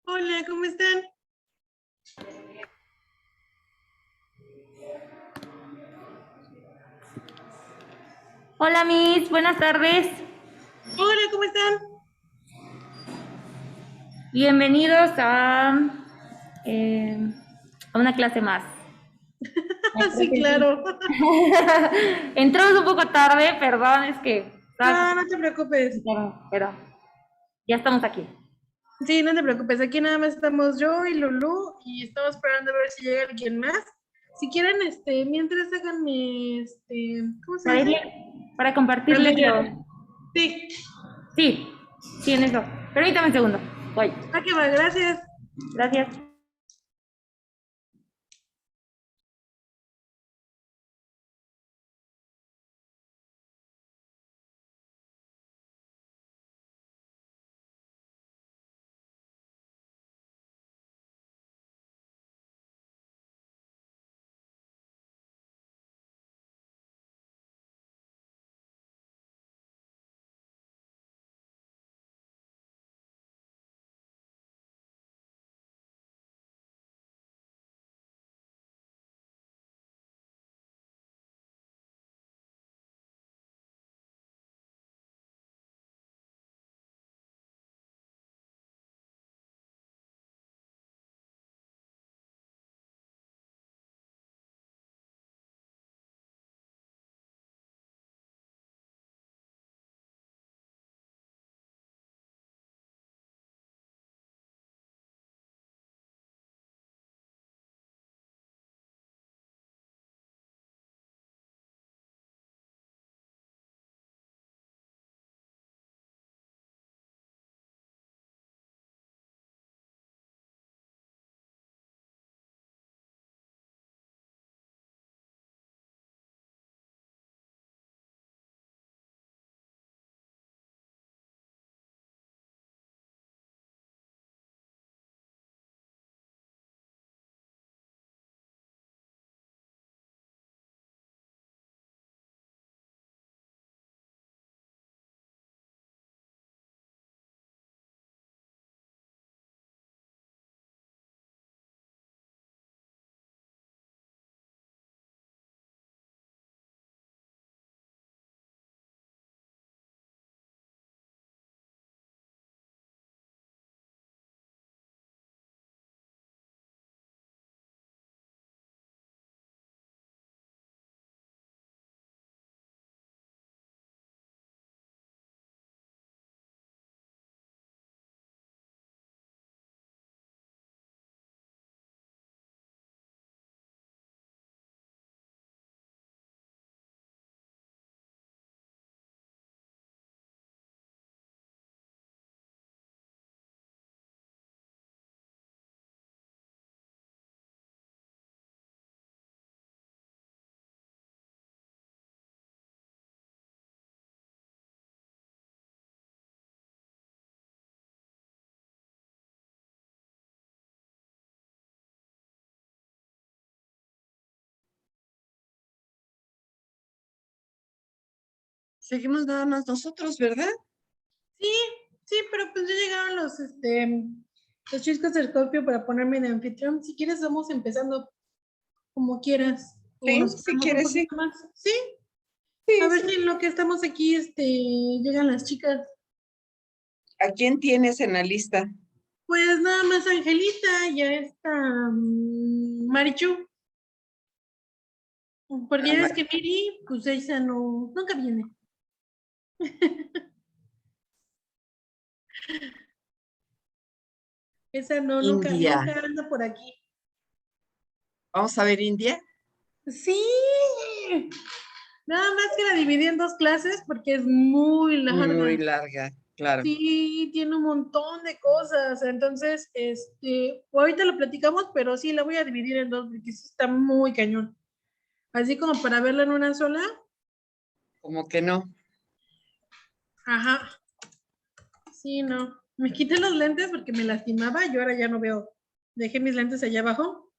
Hola, ¿cómo están? Hola, Miss, buenas tardes. Hola, ¿cómo están? Bienvenidos eh, a una clase más. Sí, claro. Entramos un poco tarde, perdón, es que estaba No, no te preocupes. pero ya estamos aquí. Sí, no te preocupes. Aquí nada más estamos yo y Lulú y estamos esperando a ver si llega alguien más. Si quieren, mientras háganme, ¿cómo se Para dice? para compartirles Anfitrión. lo. Sí. Sí, sí, en eso. Permítame un segundo. Voy. Ah, que va, gracias. Gracias. Seguimos nada más nosotros, ¿verdad? Sí, sí, pero pues ya llegaron los chicos del Scorpio para ponerme de anfitrión. Si quieres, vamos empezando como quieras. O Sí, nos si esperamos un quieres, sí. poquito más. Sí, a Sí, ver sí. si en lo que estamos aquí, llegan las chicas. ¿A quién tienes en la lista? Pues nada más Angelita, ya está Marichu. Porque Ah, ya es que Miri, pues esa no, nunca viene. Esa no, nunca, India. nunca anda por aquí. Vamos a ver India. Sí, nada más que la dividí en dos clases porque es muy Muy larga. larga, claro. Sí, tiene un montón de cosas. Entonces, ahorita lo platicamos, pero sí la voy a dividir en dos porque sí está muy cañón. Así como para verla en una sola. Como que no. Ajá. Sí, no. Me quité los lentes porque me lastimaba y ahora ya no veo. Dejé mis lentes allá abajo,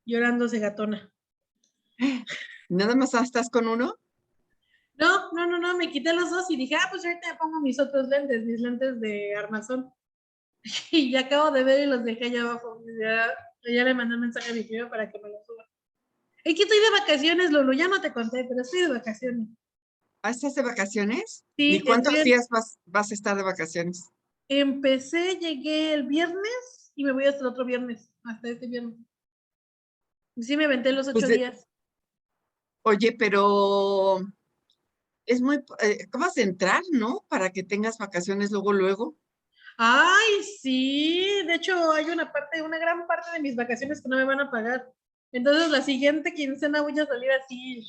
llorándose gatona. ¿Nada más estás con uno? No, no, no, no, me quité los dos y dije, ah, pues ahorita me pongo mis otros lentes, mis lentes de armazón. Y ya acabo de ver y los dejé allá abajo. Ya le mandé un mensaje a mi primo para que me los suba. Es que estoy de vacaciones, Lulu, ya no te conté, pero estoy de vacaciones. ¿Ah, estás de vacaciones? ¿Y Sí, cuántos días vas a estar de vacaciones? llegué el viernes y me voy hasta el otro viernes, hasta este viernes. Y sí, me aventé los Pues 8 días. oye, pero es muy, ¿cómo vas a entrar, no? Para que tengas vacaciones luego. Ay, sí, de hecho hay una gran parte de mis vacaciones que no me van a pagar. Entonces la siguiente quincena voy a salir así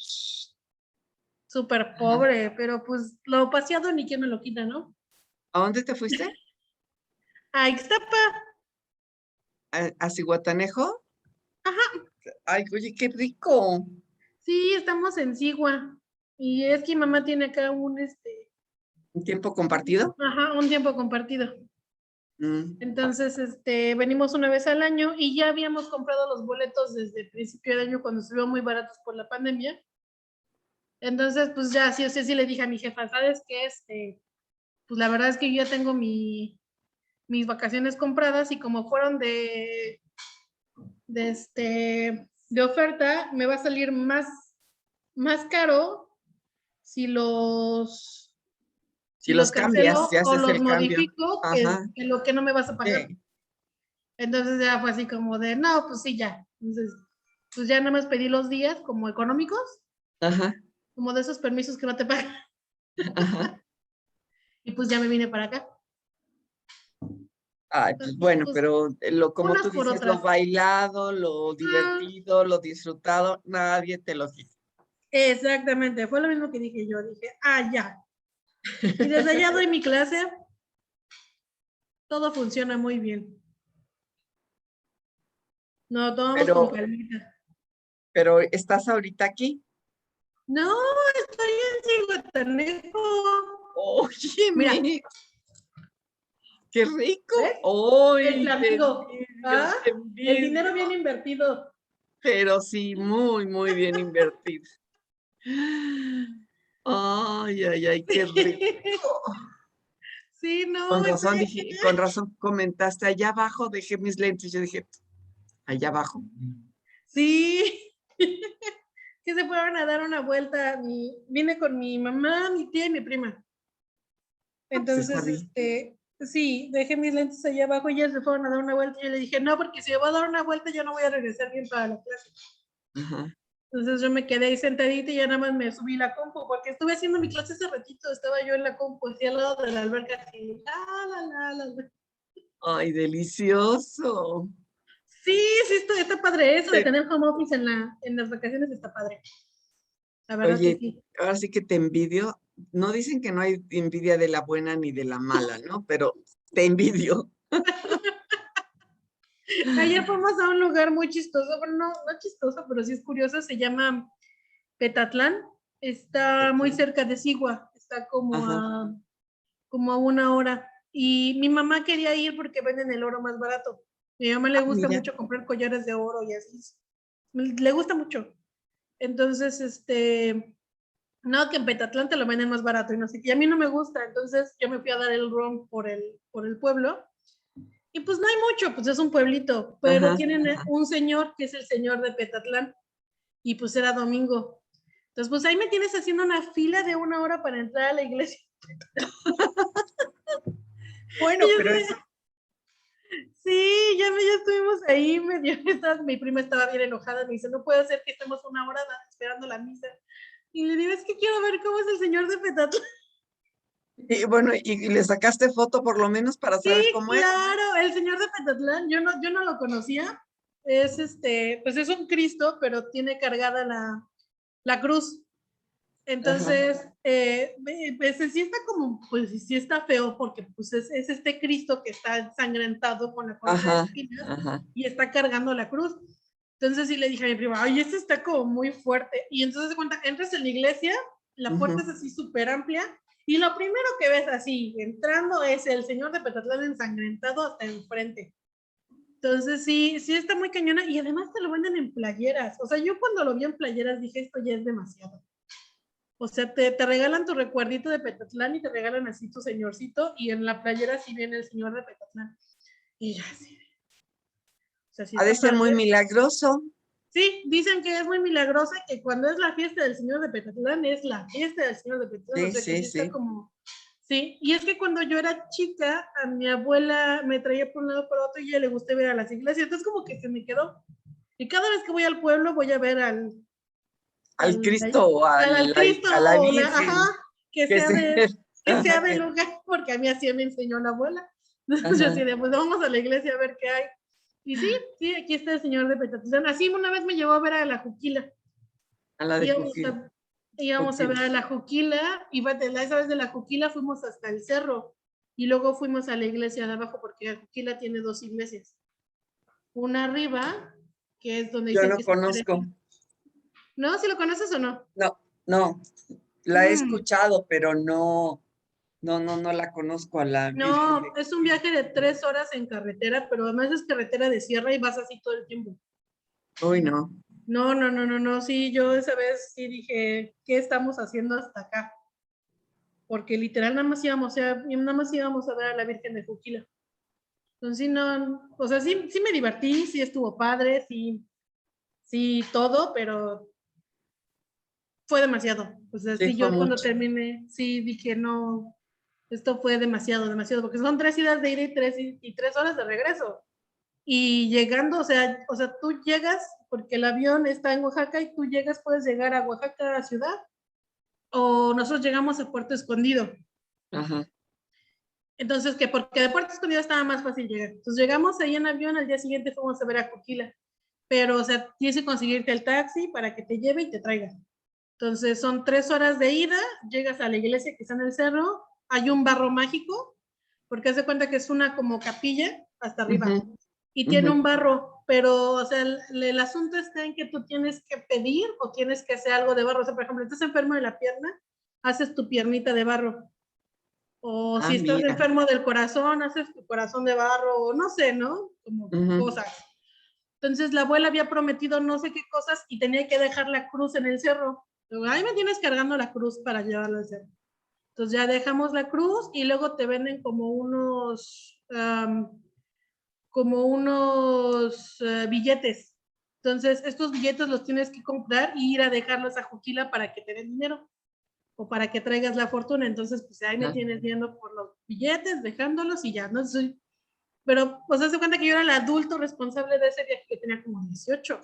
súper Ajá. pobre, pero pues lo paseado ni quien me lo quita, ¿no? ¿A dónde te fuiste? A Ixtapa, ¿A Zihuatanejo? Ay, oye, qué rico. sí, estamos en Sigua. Y es que mi mamá tiene acá ¿Un tiempo compartido? un tiempo compartido. Mm. Entonces, venimos una vez al año y ya habíamos comprado los boletos desde el principio de año cuando estuvieron muy baratos por la pandemia. Entonces, pues ya, sí o sí le dije a mi jefa, ¿sabes qué? Pues la verdad es que yo ya tengo mis vacaciones compradas y como fueron de oferta, me va a salir más caro si los, Si si los los cambias, si cancelo o haces los el cambio. modifico, Ajá. que lo que no me vas a pagar. Sí. Entonces ya fue así como de, no, pues sí, ya. Entonces, pues ya nada más pedí los días como económicos, Ajá. como de esos permisos que no te pagan. Ajá. Y pues ya me vine para acá. Ay, pues Entonces, bueno, pues pero como unas tú por dices, lo otras. bailado, lo Mm, divertido, lo disfrutado, nadie te lo quita. exactamente, fue lo mismo que dije yo. Dije, ya. Y desde allá doy mi clase, todo funciona muy bien. No, tomamos con Pero, calmita. pero ¿estás ahorita aquí? No, estoy en Cihuatanejo. Mira, Óyeme, qué ¿ves? rico. El ¡Ay, te flamingo. envidio, ¿Ah? te El envidio! dinero bien invertido. Pero sí, muy bien invertido. Ay, qué rico. Sí, no, estoy Con razón comentaste, allá abajo dejé mis lentes. Yo dije, allá abajo. sí. Que se fueron a dar una vuelta. Vine con mi mamá, mi tía y mi prima. Ah, pues está Entonces, bien. sí, dejé mis lentes allá abajo y ellas se fueron a dar una vuelta. Y yo le dije, no, porque si me voy a dar una vuelta, yo no voy a regresar bien para la clase. Ajá. Entonces yo me quedé ahí sentadita y ya nada más me subí la compu, porque estuve haciendo mi clase hace ratito, estaba yo en la compu, así al lado de la alberca, así, la. Ay, delicioso. Sí, sí, está padre, eso de Te- tener home office en las vacaciones está padre, la verdad que Oye, sí. ahora sí que te envidio. No dicen que no hay envidia de la buena ni de la mala, ¿no? Pero te envidio. Ayer fuimos a un lugar muy chistoso, bueno, no chistoso, pero sí es curioso, se llama Petatlán, está muy cerca de Sigua, está Ajá. como a 1 hora. Y mi mamá quería ir porque venden el oro más barato. A mi mamá le Ah, gusta mira. mucho comprar collares de oro y así. Le gusta mucho. Entonces, no, que en Petatlán te lo venden más barato y no sé qué. Y a mí no me gusta. Entonces yo me fui a dar el run por el pueblo. Y pues no hay mucho, pues es un pueblito, pero Ajá. tienen un señor que es el señor de Petatlán. Y pues era domingo. Entonces, pues ahí me tienes haciendo una fila de 1 hora para entrar a la iglesia. Y Bueno, yo pero así es, de, sí, ya estuvimos ahí, mi prima estaba bien enojada, me dice, no puede ser que estemos 1 hora esperando la misa. Y le digo, es que quiero ver cómo es el señor de Petatlán. y bueno, y le sacaste foto por lo menos para saber Sí, cómo es. claro, el señor de Petatlán, yo no lo conocía, es pues es un Cristo, pero tiene cargada la cruz. Ajá. Entonces, pues sí está como, pues sí está feo porque pues es este Cristo que está ensangrentado con la corona de Ajá. espinas Ajá. y está cargando la cruz. Entonces sí le dije a mi prima, ay, este está como muy fuerte. Y entonces de cuenta, entras en la iglesia, la puerta es Ujú. así súper amplia y lo primero que ves así entrando es el señor de Petatlán ensangrentado hasta enfrente. Entonces sí está muy cañona y además te lo venden en playeras. O sea, yo cuando lo vi en playeras dije, esto ya es demasiado. O sea, te regalan tu recuerdito de Petatlán y te regalan así tu señorcito y en la playera sí viene el señor de Petatlán. Y ya, sí. O sea, sí Ha de está ser muy padre. milagroso. Sí, dicen que es muy milagrosa, que cuando es la fiesta del Señor de Petatlán, es la fiesta del Señor de Petatlán, o Sí, sea que sí, sí está sí. como, sí, y es que cuando yo era chica, a mi abuela me traía por un lado por otro y a ella le gustaba ver a las iglesias, entonces como que se me quedó, y cada vez que voy al pueblo voy a ver Al al, Cristo o al Cristo a la o la, ajá, Virgen. que Que sea se... que sea del lugar, porque a mí así me enseñó la abuela, entonces yo así Ajá. de, pues vamos a la iglesia a ver qué hay, y sí, sí, aquí está el Señor de Petatlán, así una vez me llevó a ver a la Juquila, A la de íbamos Juquila. a, íbamos a ver a la Juquila, y esa vez de la Juquila fuimos hasta el cerro, y luego fuimos a la iglesia de abajo, porque la Juquila tiene dos iglesias. Una arriba, que es donde Yo dicen no que se conozco. aparece. ¿No? ¿Si lo conoces o no? No, no. La he Mm, escuchado, pero no la conozco a la Virgen no, de es un Juquila. viaje de 3 horas en carretera, pero además es carretera de sierra y vas así todo el tiempo. Uy, no. No, no, no, no, no, sí, yo esa vez sí dije, ¿qué estamos haciendo hasta acá? Porque literal nada más íbamos a ver a la Virgen de Juquila. Entonces, sí, no, o sea, sí, sí me divertí, sí estuvo padre, sí, sí, todo, pero fue demasiado. O sea, Sí, sí, fue yo cuando mucho. terminé, sí dije, no, esto fue demasiado, demasiado, porque son 3 días de ida y 3 horas de regreso. Y llegando, o sea, tú llegas, porque el avión está en Oaxaca y tú llegas, puedes llegar a Oaxaca ciudad, o nosotros llegamos a Puerto Escondido. Ajá. Entonces, que porque de Puerto Escondido estaba más fácil llegar. Entonces llegamos ahí en avión, al día siguiente fuimos a ver a Coquila. Pero, o sea, tienes que conseguirte el taxi para que te lleve y te traiga. Entonces, son 3 horas de ida, llegas a la iglesia que está en el cerro, hay un barro mágico, porque haz de cuenta que es una como capilla hasta arriba, Ujú, y tiene ujú. un barro, pero, o sea, el asunto está en que tú tienes que pedir o tienes que hacer algo de barro. O sea, por ejemplo, estás enfermo de la pierna, haces tu piernita de barro. O Ah, si estás mira. enfermo del corazón, haces tu corazón de barro, o no sé, ¿no? Como Ujú. cosas. Entonces la abuela había prometido no sé qué cosas y tenía que dejar la cruz en el cerro. Luego, ahí me tienes cargando la cruz para llevarla al cerro. Entonces ya dejamos la cruz y luego te venden como unos billetes. Entonces estos billetes los tienes que comprar y ir a dejarlos a Juquila para que te den dinero o para que traigas la fortuna. Entonces, pues ahí me Ajá. tienes viendo por los billetes, dejándolos y ya, no soy. Pero, pues, hace cuenta que yo era el adulto responsable de ese viaje, que tenía como 18.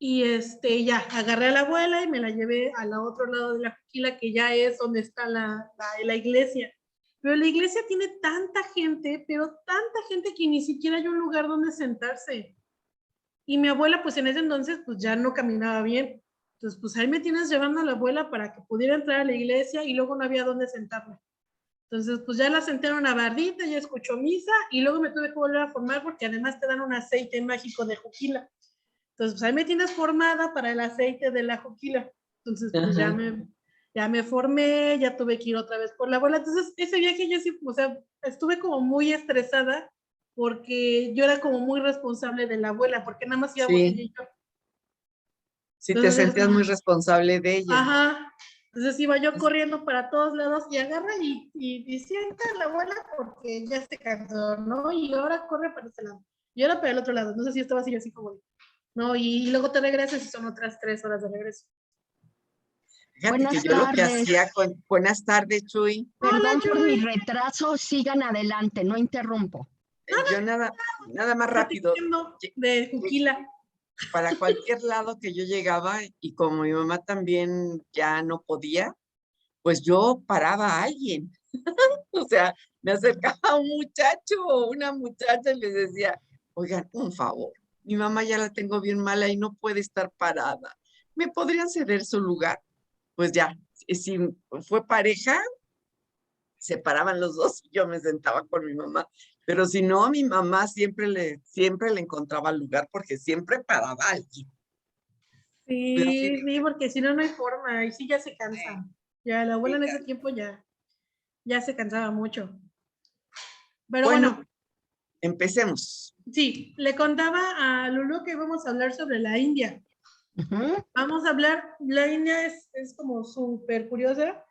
Y ya, agarré a la abuela y me la llevé al otro lado de la Juquila, que ya es donde está la iglesia. Pero la iglesia tiene tanta gente, pero tanta gente que ni siquiera hay un lugar donde sentarse. Y mi abuela, pues en ese entonces, pues ya no caminaba bien. Entonces, pues ahí me tienes llevando a la abuela para que pudiera entrar a la iglesia y luego no había dónde sentarme. Entonces, pues ya la senté en una bardita, ya escuchó misa y luego me tuve que volver a formar porque además te dan un aceite mágico de Juquila. Entonces, pues ahí me tienes formada para el aceite de la Juquila. Entonces, pues Ajá. ya me formé, ya tuve que ir otra vez por la abuela. Entonces, ese viaje yo sí, o sea, estuve como muy estresada porque yo era como muy responsable de la abuela, porque nada más íbamos ella Sí, y yo. sí te Entonces, sentías muy responsable de ella. ajá. Entonces iba yo corriendo para todos lados y agarra y sienta a la abuela porque ya se cansó, ¿no? Y ahora corre para ese lado. Y ahora para el otro lado. No sé si estaba así como, ¿no? Y luego te regresas y son otras 3 horas de regreso. Fíjate que Buenas yo lo que tardes. hacía con buenas tardes, Chuy, Hola, Perdón por mi Chuy. retraso. Sigan adelante, no interrumpo. yo nada más rápido, Platicando ye- de ye- Juquila. para cualquier lado que yo llegaba y como mi mamá también ya no podía, pues yo paraba a alguien. O sea, me acercaba a un muchacho o una muchacha y les decía, oigan, un favor, mi mamá ya la tengo bien mala y no puede estar parada. ¿Me podrían ceder su lugar? Pues ya, si fue pareja, se paraban los dos y yo me sentaba con mi mamá. Pero si no, mi mamá siempre le encontraba lugar porque siempre paraba a alguien. Pero sí, Sí, sí, porque si no, no hay forma. Y sí, ya se cansa. Ya la abuela sí, en ya. ese tiempo ya se cansaba mucho. Pero Bueno, bueno, empecemos. sí, le contaba a Lulu que íbamos a hablar sobre la India. Ujú. Vamos a hablar, la India es como súper curiosa,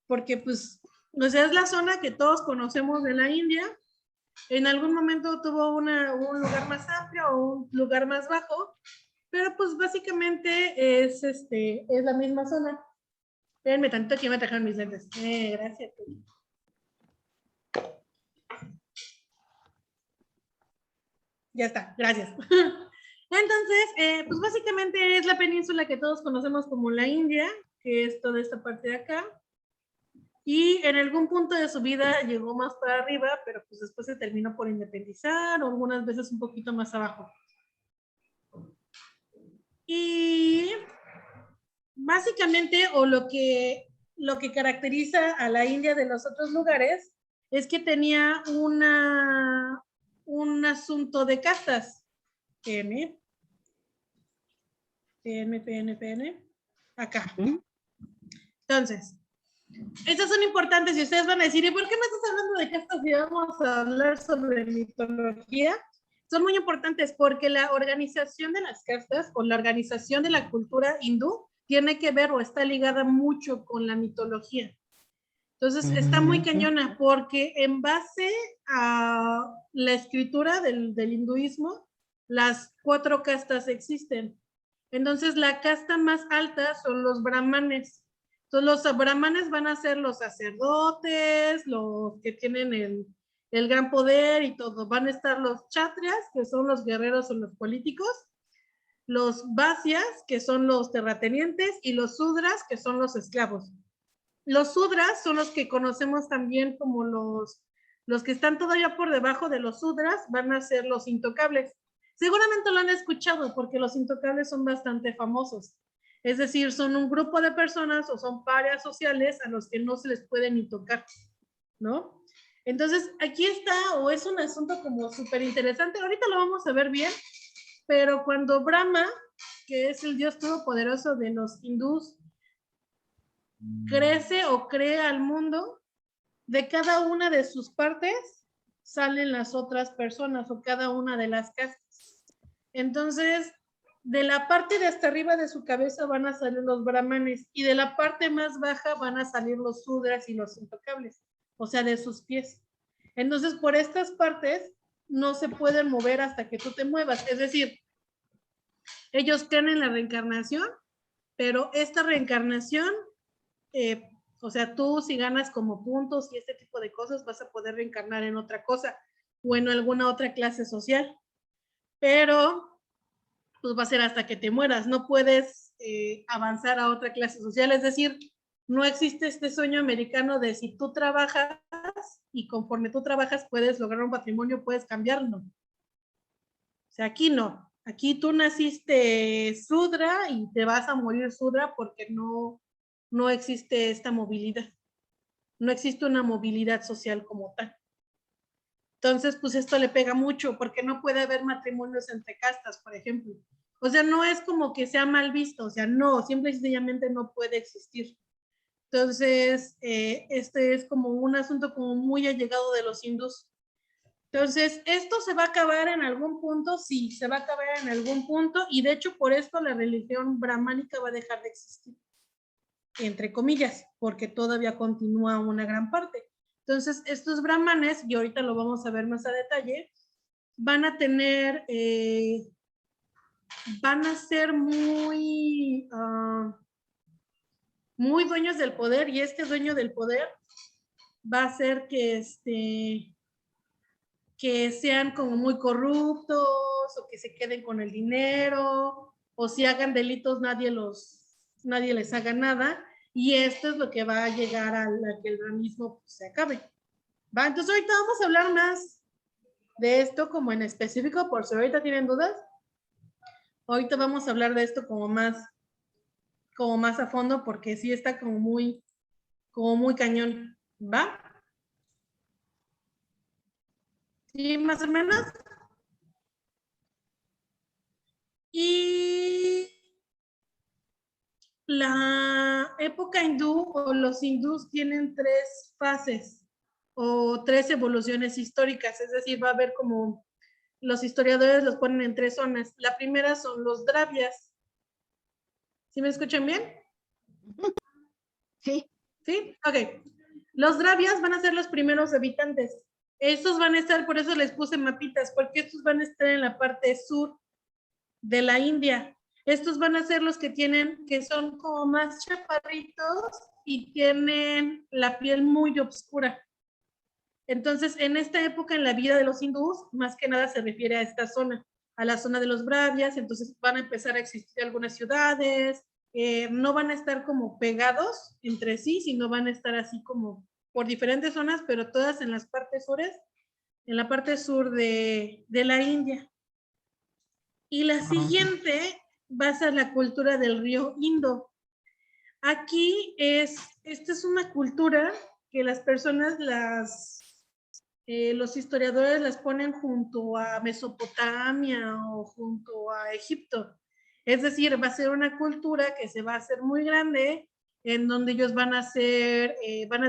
porque pues, o sea, es la zona que todos conocemos de la India, En algún momento tuvo un lugar más amplio o un lugar más bajo, pero pues básicamente es la misma zona. Espérenme tantito que me trajeron mis lentes. Gracias. Ya está, gracias. Entonces, pues básicamente es la península que todos conocemos como la India, que es toda esta parte de acá. Y en algún punto de su vida llegó más para arriba, pero pues después se terminó por independizar, o algunas veces un poquito más abajo. Y básicamente, o lo que caracteriza a la India de los otros lugares, es que tenía un asunto de castas. PN, acá. Entonces, estas son importantes y ustedes van a decir, ¿y por qué me estás hablando de castas si vamos a hablar sobre mitología? Son muy importantes porque la organización de las castas o la organización de la cultura hindú tiene que ver o está ligada mucho con la mitología. Entonces, está muy cañona porque en base a la escritura del hinduismo, las 4 castas existen. Entonces, la casta más alta son los brahmanes. Entonces, los brahmanes van a ser los sacerdotes, los que tienen el gran poder y todo. Van a estar los kshatriyas, que son los guerreros o los políticos, los vaisyas, que son los terratenientes, y los sudras, que son los esclavos. Los sudras son los que conocemos también como los que están todavía por debajo de los sudras, van a ser los intocables. Seguramente lo han escuchado porque los intocables son bastante famosos. Es decir, son un grupo de personas o son parias sociales a los que no se les puede ni tocar, ¿no? Entonces, aquí está, o es un asunto como súper interesante. Ahorita lo vamos a ver bien, pero cuando Brahma, que es el dios todopoderoso de los hindús, crece o crea al mundo, de cada una de sus partes salen las otras personas o cada una de las castas. Entonces, de la parte de hasta arriba de su cabeza van a salir los brahmanes y de la parte más baja van a salir los sudras y los intocables, o sea, de sus pies. Entonces, por estas partes no se pueden mover hasta que tú te muevas. Es decir, ellos creen en la reencarnación, pero esta reencarnación, o sea, tú si ganas como puntos y este tipo de cosas, vas a poder reencarnar en otra cosa o en alguna otra clase social. Pero pues va a ser hasta que te mueras, no puedes avanzar a otra clase social, es decir, no existe este sueño americano de si tú trabajas y conforme tú trabajas puedes lograr un patrimonio, puedes cambiarlo. O sea, aquí no, aquí tú naciste Sudra y te vas a morir Sudra porque no existe esta movilidad, no existe una movilidad social como tal. Entonces, pues esto le pega mucho porque no puede haber matrimonios entre castas, por ejemplo. O sea, no es como que sea mal visto, o sea, no, simple y sencillamente no puede existir. Entonces, este es como un asunto como muy allegado de los hindús. Entonces, ¿esto se va a acabar en algún punto? Sí, se va a acabar en algún punto y de hecho por esto la religión brahmánica va a dejar de existir, entre comillas, porque todavía continúa una gran parte. Entonces, estos brahmanes, y ahorita lo vamos a ver más a detalle, van a tener, van a ser muy, muy dueños del poder, y este dueño del poder va a hacer que sean como muy corruptos, o que se queden con el dinero, o si hagan delitos nadie les haga nada, y esto es lo que va a llegar a que el brahmanismo pues, se acabe. ¿Va? Entonces ahorita vamos a hablar más de esto como en específico, por si ahorita tienen dudas. Ahorita vamos a hablar de esto como más a fondo, porque sí está como muy cañón, ¿va? ¿Sí, más o menos? Y la época hindú o los hindús tienen 3 fases o 3 evoluciones históricas, es decir, va a haber como los historiadores los ponen en 3 zonas. La primera son los dravias. ¿Sí me escuchan bien? Sí. ¿Sí? Ok. Los dravias van a ser los primeros habitantes. Estos van a estar, por eso les puse mapitas, porque estos van a estar en la parte sur de la India. Estos van a ser los que son como más chaparritos y tienen la piel muy oscura. Entonces, en esta época en la vida de los hindús, más que nada se refiere a esta zona, a la zona de los Bravias. Entonces van a empezar a existir algunas ciudades, no van a estar como pegados entre sí, sino van a estar así como por diferentes zonas, pero todas en las partes sures, en la parte sur de la India. Y la siguiente va a ser la cultura del río Indo. Aquí esta es una cultura que las personas, los historiadores las ponen junto a Mesopotamia o junto a Egipto. Es decir, va a ser una cultura que se va a hacer muy grande, en donde ellos van a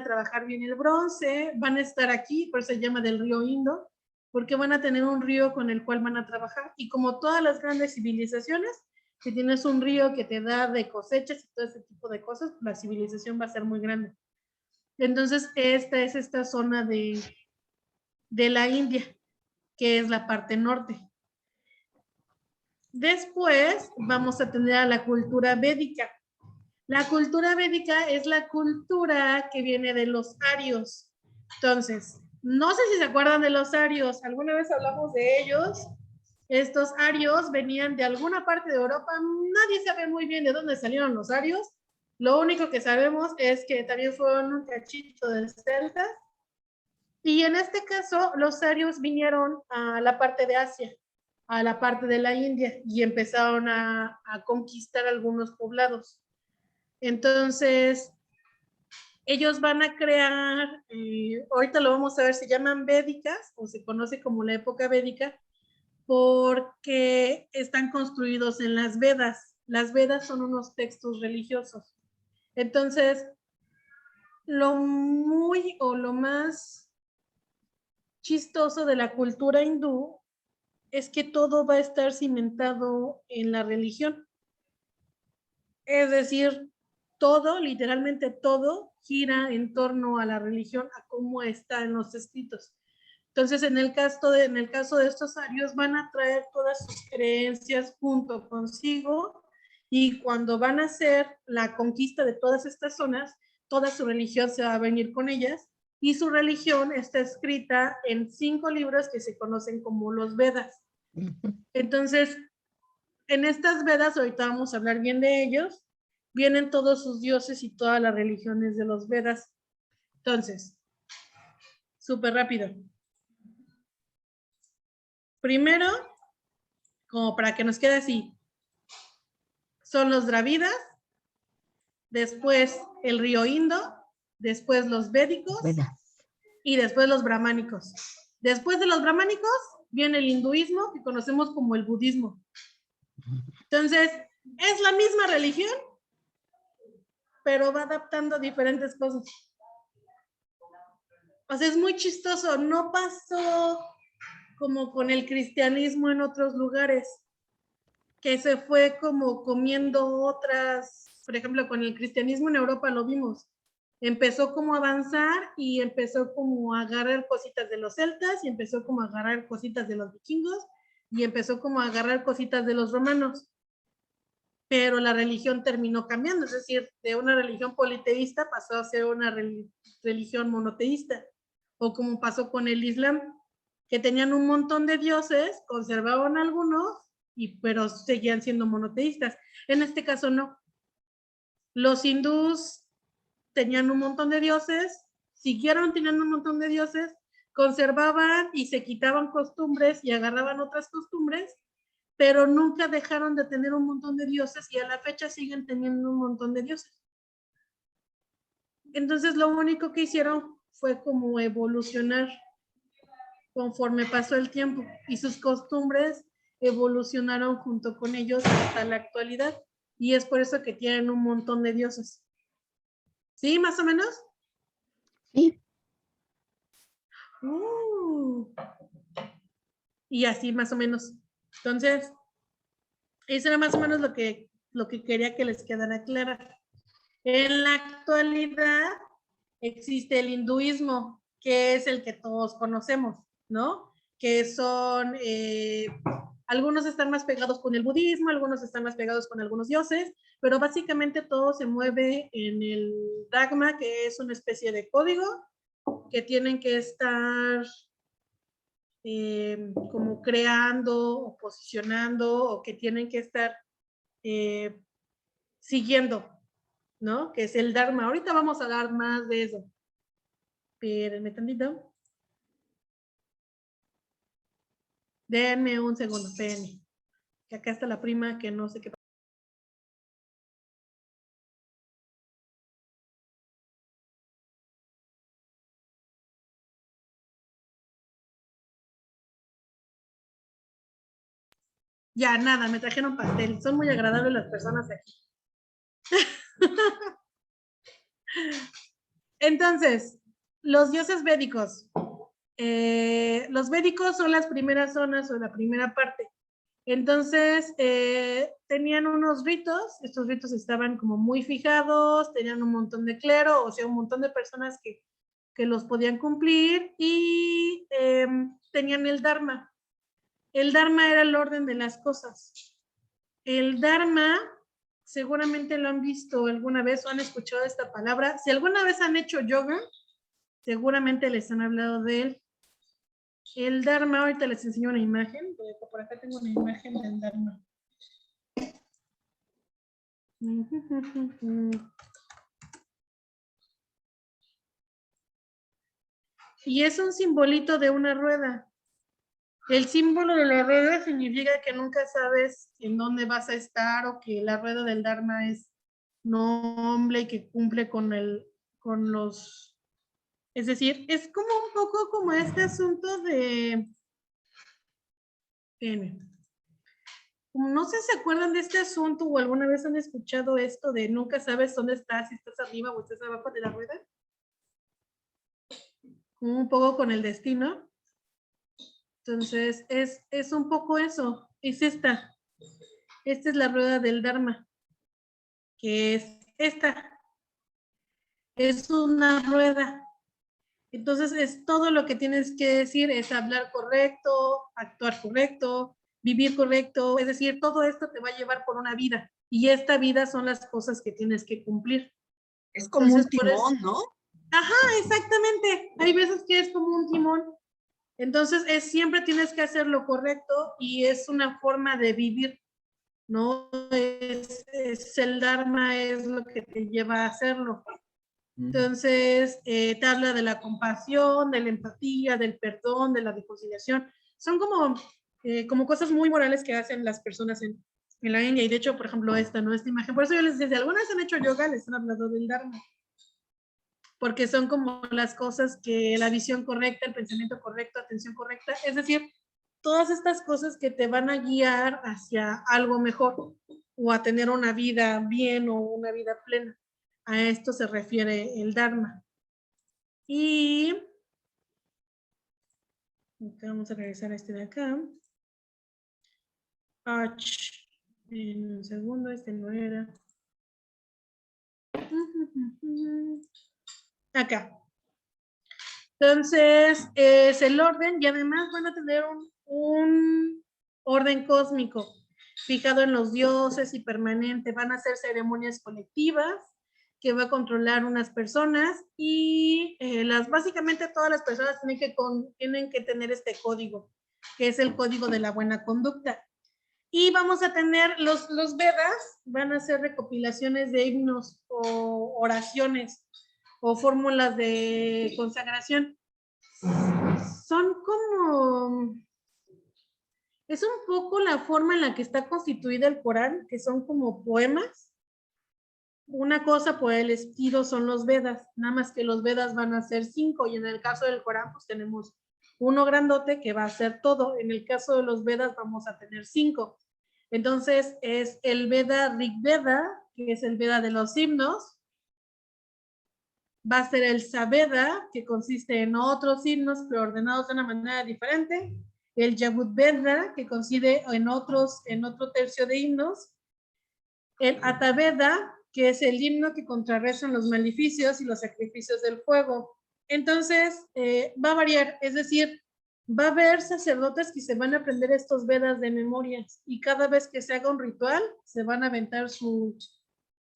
trabajar bien el bronce, van a estar aquí, por eso se llama del río Indo, porque van a tener un río con el cual van a trabajar. Y como todas las grandes civilizaciones, si tienes un río que te da de cosechas y todo ese tipo de cosas, la civilización va a ser muy grande. Entonces, esta es esta zona de la India, que es la parte norte. Después vamos a tener a la cultura védica. La cultura védica es la cultura que viene de los arios. Entonces, no sé si se acuerdan de los arios, alguna vez hablamos de ellos. Estos arios venían de alguna parte de Europa, nadie sabe muy bien de dónde salieron los arios. Lo único que sabemos es que también fueron un cachito de celtas. Y en este caso, los arios vinieron a la parte de Asia, a la parte de la India, y empezaron a conquistar algunos poblados. Entonces, ellos van a crear, ahorita lo vamos a ver, se llaman védicas, o se conoce como la época védica, porque están construidos en las Vedas. Las Vedas son unos textos religiosos. Entonces, lo más chistoso de la cultura hindú es que todo va a estar cimentado en la religión. Es decir, todo, literalmente todo, gira en torno a la religión, a cómo está en los escritos. Entonces, en el caso de estos arios, van a traer todas sus creencias junto consigo, y cuando van a hacer la conquista de todas estas zonas, toda su religión se va a venir con ellas, y su religión está escrita en 5 libros que se conocen como los Vedas. Entonces, en estas Vedas, ahorita vamos a hablar bien de ellos, vienen todos sus dioses y todas las religiones de los Vedas. Entonces, súper rápido. Primero, como para que nos quede así, son los Dravidas, después el río Indo, después los Védicos y después los Brahmánicos. Después de los Brahmánicos viene el hinduismo, que conocemos como el budismo. Entonces, es la misma religión, pero va adaptando diferentes cosas. O sea, es muy chistoso, no pasó como con el cristianismo en otros lugares, que se fue como comiendo otras, por ejemplo, con el cristianismo en Europa lo vimos, empezó como a avanzar y empezó como a agarrar cositas de los celtas y empezó como a agarrar cositas de los vikingos y empezó como a agarrar cositas de los romanos, pero la religión terminó cambiando, es decir, de una religión politeísta pasó a ser una religión monoteísta, o como pasó con el Islam, que tenían un montón de dioses, conservaban algunos, pero seguían siendo monoteístas. En este caso no. Los hindús tenían un montón de dioses, siguieron teniendo un montón de dioses, conservaban y se quitaban costumbres y agarraban otras costumbres, pero nunca dejaron de tener un montón de dioses y a la fecha siguen teniendo un montón de dioses. Entonces lo único que hicieron fue como evolucionar conforme pasó el tiempo, y sus costumbres evolucionaron junto con ellos hasta la actualidad, y es por eso que tienen un montón de dioses. ¿Sí, más o menos? Sí. Y así más o menos. Entonces, eso era más o menos lo que quería que les quedara claro. En la actualidad existe el hinduismo, que es el que todos conocemos, ¿no? Que son, algunos están más pegados con el budismo, algunos están más pegados con algunos dioses, pero básicamente todo se mueve en el Dharma, que es una especie de código que tienen que estar como creando o posicionando, o que tienen que estar siguiendo, ¿no? Que es el Dharma. Ahorita vamos a hablar más de eso. Espérenme tantito. Denme un segundo, espérenme. Que acá está la prima que no sé qué. Ya, nada, me trajeron pastel. Son muy agradables las personas aquí. Entonces, los dioses védicos. Los védicos son las primeras zonas o la primera parte. Entonces, tenían unos ritos, estos ritos estaban como muy fijados, tenían un montón de clero, o sea, un montón de personas que los podían cumplir, y tenían el Dharma. El Dharma era el orden de las cosas. El Dharma, seguramente lo han visto alguna vez o han escuchado esta palabra. Si alguna vez han hecho yoga, seguramente les han hablado de él. El Dharma, ahorita les enseño una imagen. Por acá tengo una imagen del Dharma. Y es un simbolito de una rueda. El símbolo de la rueda significa que nunca sabes en dónde vas a estar, o que la rueda del Dharma es noble y que cumple con los... Es decir, es como un poco como este asunto de... No sé si se acuerdan de este asunto o alguna vez han escuchado esto de nunca sabes dónde estás, si estás arriba o estás abajo de la rueda. Un poco con el destino. Entonces, es un poco eso. Es esta. Esta es la rueda del Dharma. Que es esta. Es una rueda. Entonces, es todo lo que tienes que decir, es hablar correcto, actuar correcto, vivir correcto. Es decir, todo esto te va a llevar por una vida. Y esta vida son las cosas que tienes que cumplir. Es como Entonces, un timón, ¿no? Ajá, exactamente. Hay veces que es como un timón. Entonces, siempre tienes que hacer lo correcto y es una forma de vivir, ¿no? El Dharma es lo que te lleva a hacerlo. Entonces, te habla de la compasión, de la empatía, del perdón, de la reconciliación. Son como cosas muy morales que hacen las personas en la India. Y de hecho, por ejemplo, esta imagen. Por eso yo les decía, si alguna vez han hecho yoga, les han hablado del Dharma. Porque son como las cosas que la visión correcta, el pensamiento correcto, atención correcta, es decir, todas estas cosas que te van a guiar hacia algo mejor o a tener una vida bien o una vida plena. A esto se refiere el Dharma. Y vamos a regresar a este de acá. En un segundo, este no era. Acá. Entonces, es el orden, y además van a tener un orden cósmico fijado en los dioses y permanente. Van a hacer ceremonias colectivas que va a controlar unas personas, y básicamente todas las personas tienen que tener este código, que es el código de la buena conducta. Y vamos a tener los Vedas, van a ser recopilaciones de himnos o oraciones o fórmulas de consagración. Son como... Es un poco la forma en la que está constituida el Corán, que son como poemas. Una cosa por el estilo son los Vedas, nada más que los Vedas van a ser 5, y en el caso del Corán pues tenemos uno grandote que va a ser todo. En el caso de los Vedas vamos a tener 5. Entonces es el Veda Rig Veda, que es el Veda de los himnos. Va a ser el Sabeda, que consiste en otros himnos, pero ordenados de una manera diferente. El Yagud Veda, que consiste en otro tercio de himnos. El Ataveda, que es el himno que contrarrestan los maleficios y los sacrificios del fuego. Entonces, va a variar, es decir, va a haber sacerdotes que se van a aprender estos Vedas de memorias y cada vez que se haga un ritual, se van a aventar su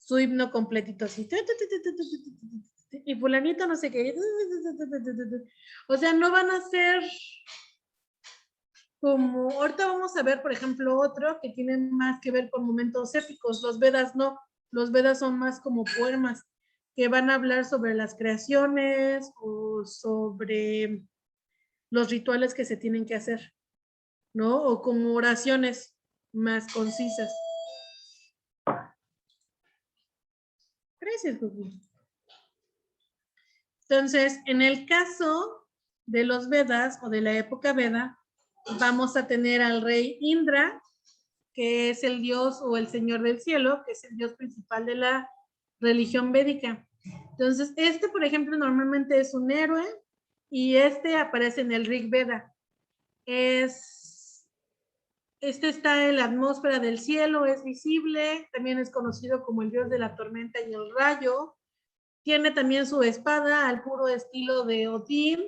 himno completito así. Y fulanito no sé qué. O sea, no van a ser como, ahorita vamos a ver, por ejemplo, otro que tiene más que ver con momentos épicos. Los Vedas no, los Vedas son más como poemas que van a hablar sobre las creaciones o sobre los rituales que se tienen que hacer, ¿no? O como oraciones más concisas. Gracias, Gugu. Entonces, en el caso de los Vedas o de la época Veda, vamos a tener al rey Indra, que es el dios o el señor del cielo, que es el dios principal de la religión védica. Entonces, por ejemplo, normalmente es un héroe y aparece en el Rig Veda. Está en la atmósfera del cielo, es visible, también es conocido como el dios de la tormenta y el rayo. Tiene también su espada al puro estilo de Odín,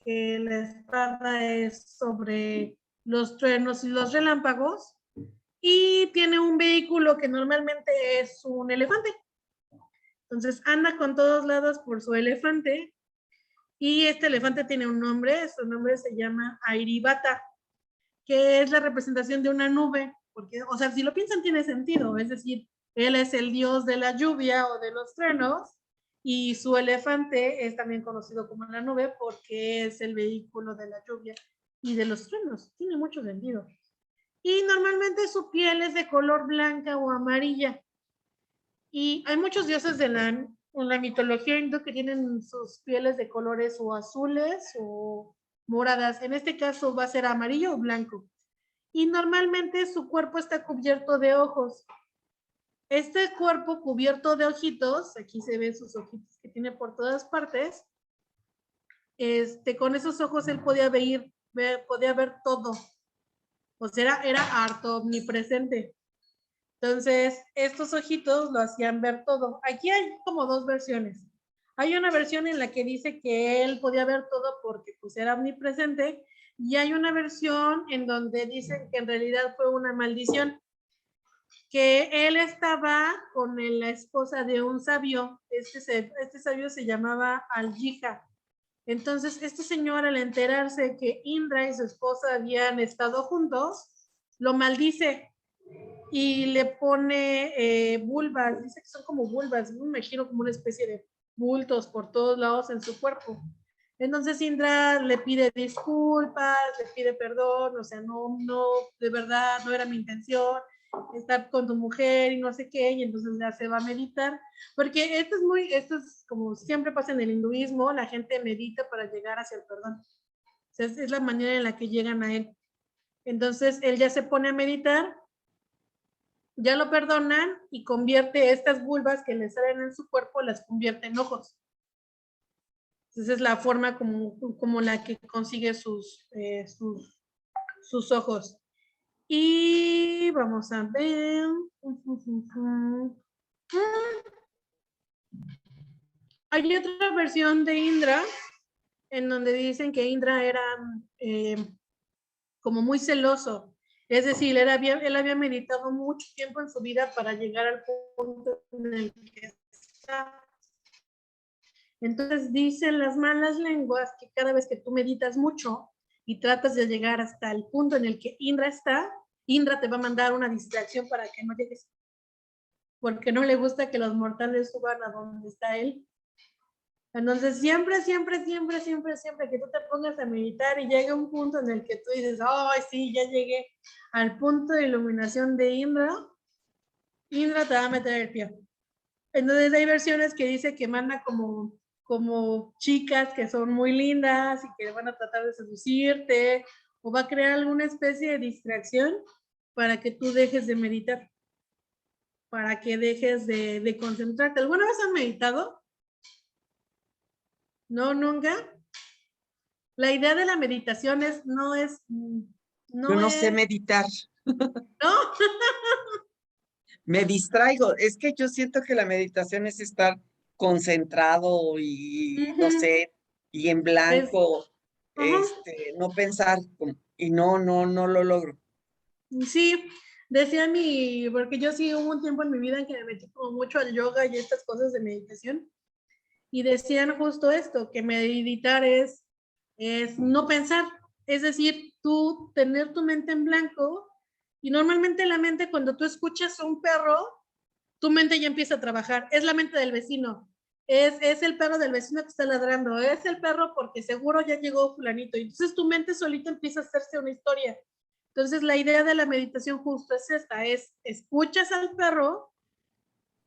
que la espada es sobre los truenos y los relámpagos. Y tiene un vehículo que normalmente es un elefante. Entonces anda con todos lados por su elefante. Y este elefante tiene un nombre, su nombre se llama Airibata, que es la representación de una nube. Porque, o sea, si lo piensan tiene sentido, es decir, él es el dios de la lluvia o de los truenos, y su elefante es también conocido como la nube porque es el vehículo de la lluvia y de los truenos. Tiene mucho sentido. Y normalmente su piel es de color blanca o amarilla. Y hay muchos dioses en la mitología hindú que tienen sus pieles de colores o azules o moradas. En este caso va a ser amarillo o blanco. Y normalmente su cuerpo está cubierto de ojos. Este cuerpo cubierto de ojitos, aquí se ven sus ojitos que tiene por todas partes, con esos ojos él podía ver todo. O sea, era harto omnipresente. Entonces, estos ojitos lo hacían ver todo. Aquí hay como dos versiones. Hay una versión en la que dice que él podía ver todo porque pues era omnipresente, y hay una versión en donde dicen que en realidad fue una maldición, que él estaba con la esposa de un sabio. Este sabio se llamaba Aljija. Entonces, este señor, al enterarse que Indra y su esposa habían estado juntos, lo maldice y le pone vulvas, dice que son como vulvas, me imagino como una especie de bultos por todos lados en su cuerpo. Entonces Indra le pide disculpas, le pide perdón, o sea, no, de verdad no era mi intención estar con tu mujer y no sé qué, y entonces ya se va a meditar, porque esto es como siempre pasa en el hinduismo, la gente medita para llegar hacia el perdón. O sea, es la manera en la que llegan a él. Entonces él ya se pone a meditar, ya lo perdonan y convierte estas vulvas que le salen en su cuerpo, las convierte en ojos. Esa es la forma como la que consigue sus ojos. Y vamos a ver. Hay otra versión de Indra en donde dicen que Indra era como muy celoso. Es decir, él había meditado mucho tiempo en su vida para llegar al punto en el que está. Entonces dicen las malas lenguas que cada vez que tú meditas mucho y tratas de llegar hasta el punto en el que Indra está, Indra te va a mandar una distracción para que no llegues, porque no le gusta que los mortales suban a donde está él. Entonces siempre que tú te pongas a meditar y llegue un punto en el que tú dices, ay, sí, ya llegué al punto de iluminación de Indra, Indra te va a meter el pie. Entonces hay versiones que dice que manda como chicas que son muy lindas y que van a tratar de seducirte, o va a crear alguna especie de distracción para que tú dejes de meditar, para que dejes de concentrarte. ¿Alguna vez has meditado? No, nunca. La idea de la meditación Yo no sé meditar. ¿no? Me distraigo. Es que yo siento que la meditación es estar concentrado y no sé, y en Es, blanco, ajá, no pensar, y no lo logro. sí, decía porque yo sí hubo un tiempo en mi vida en que me metí como mucho al yoga y estas cosas de meditación, y decían justo esto, que meditar es no pensar, es decir, tú tener tu mente en blanco, y normalmente la mente cuando tú escuchas a un perro, tu mente ya empieza a trabajar, es la mente del vecino, es el perro del vecino que está ladrando, es el perro porque seguro ya llegó fulanito, y entonces tu mente solita empieza a hacerse una historia. Entonces la idea de la meditación justo es esta, es escuchas al perro,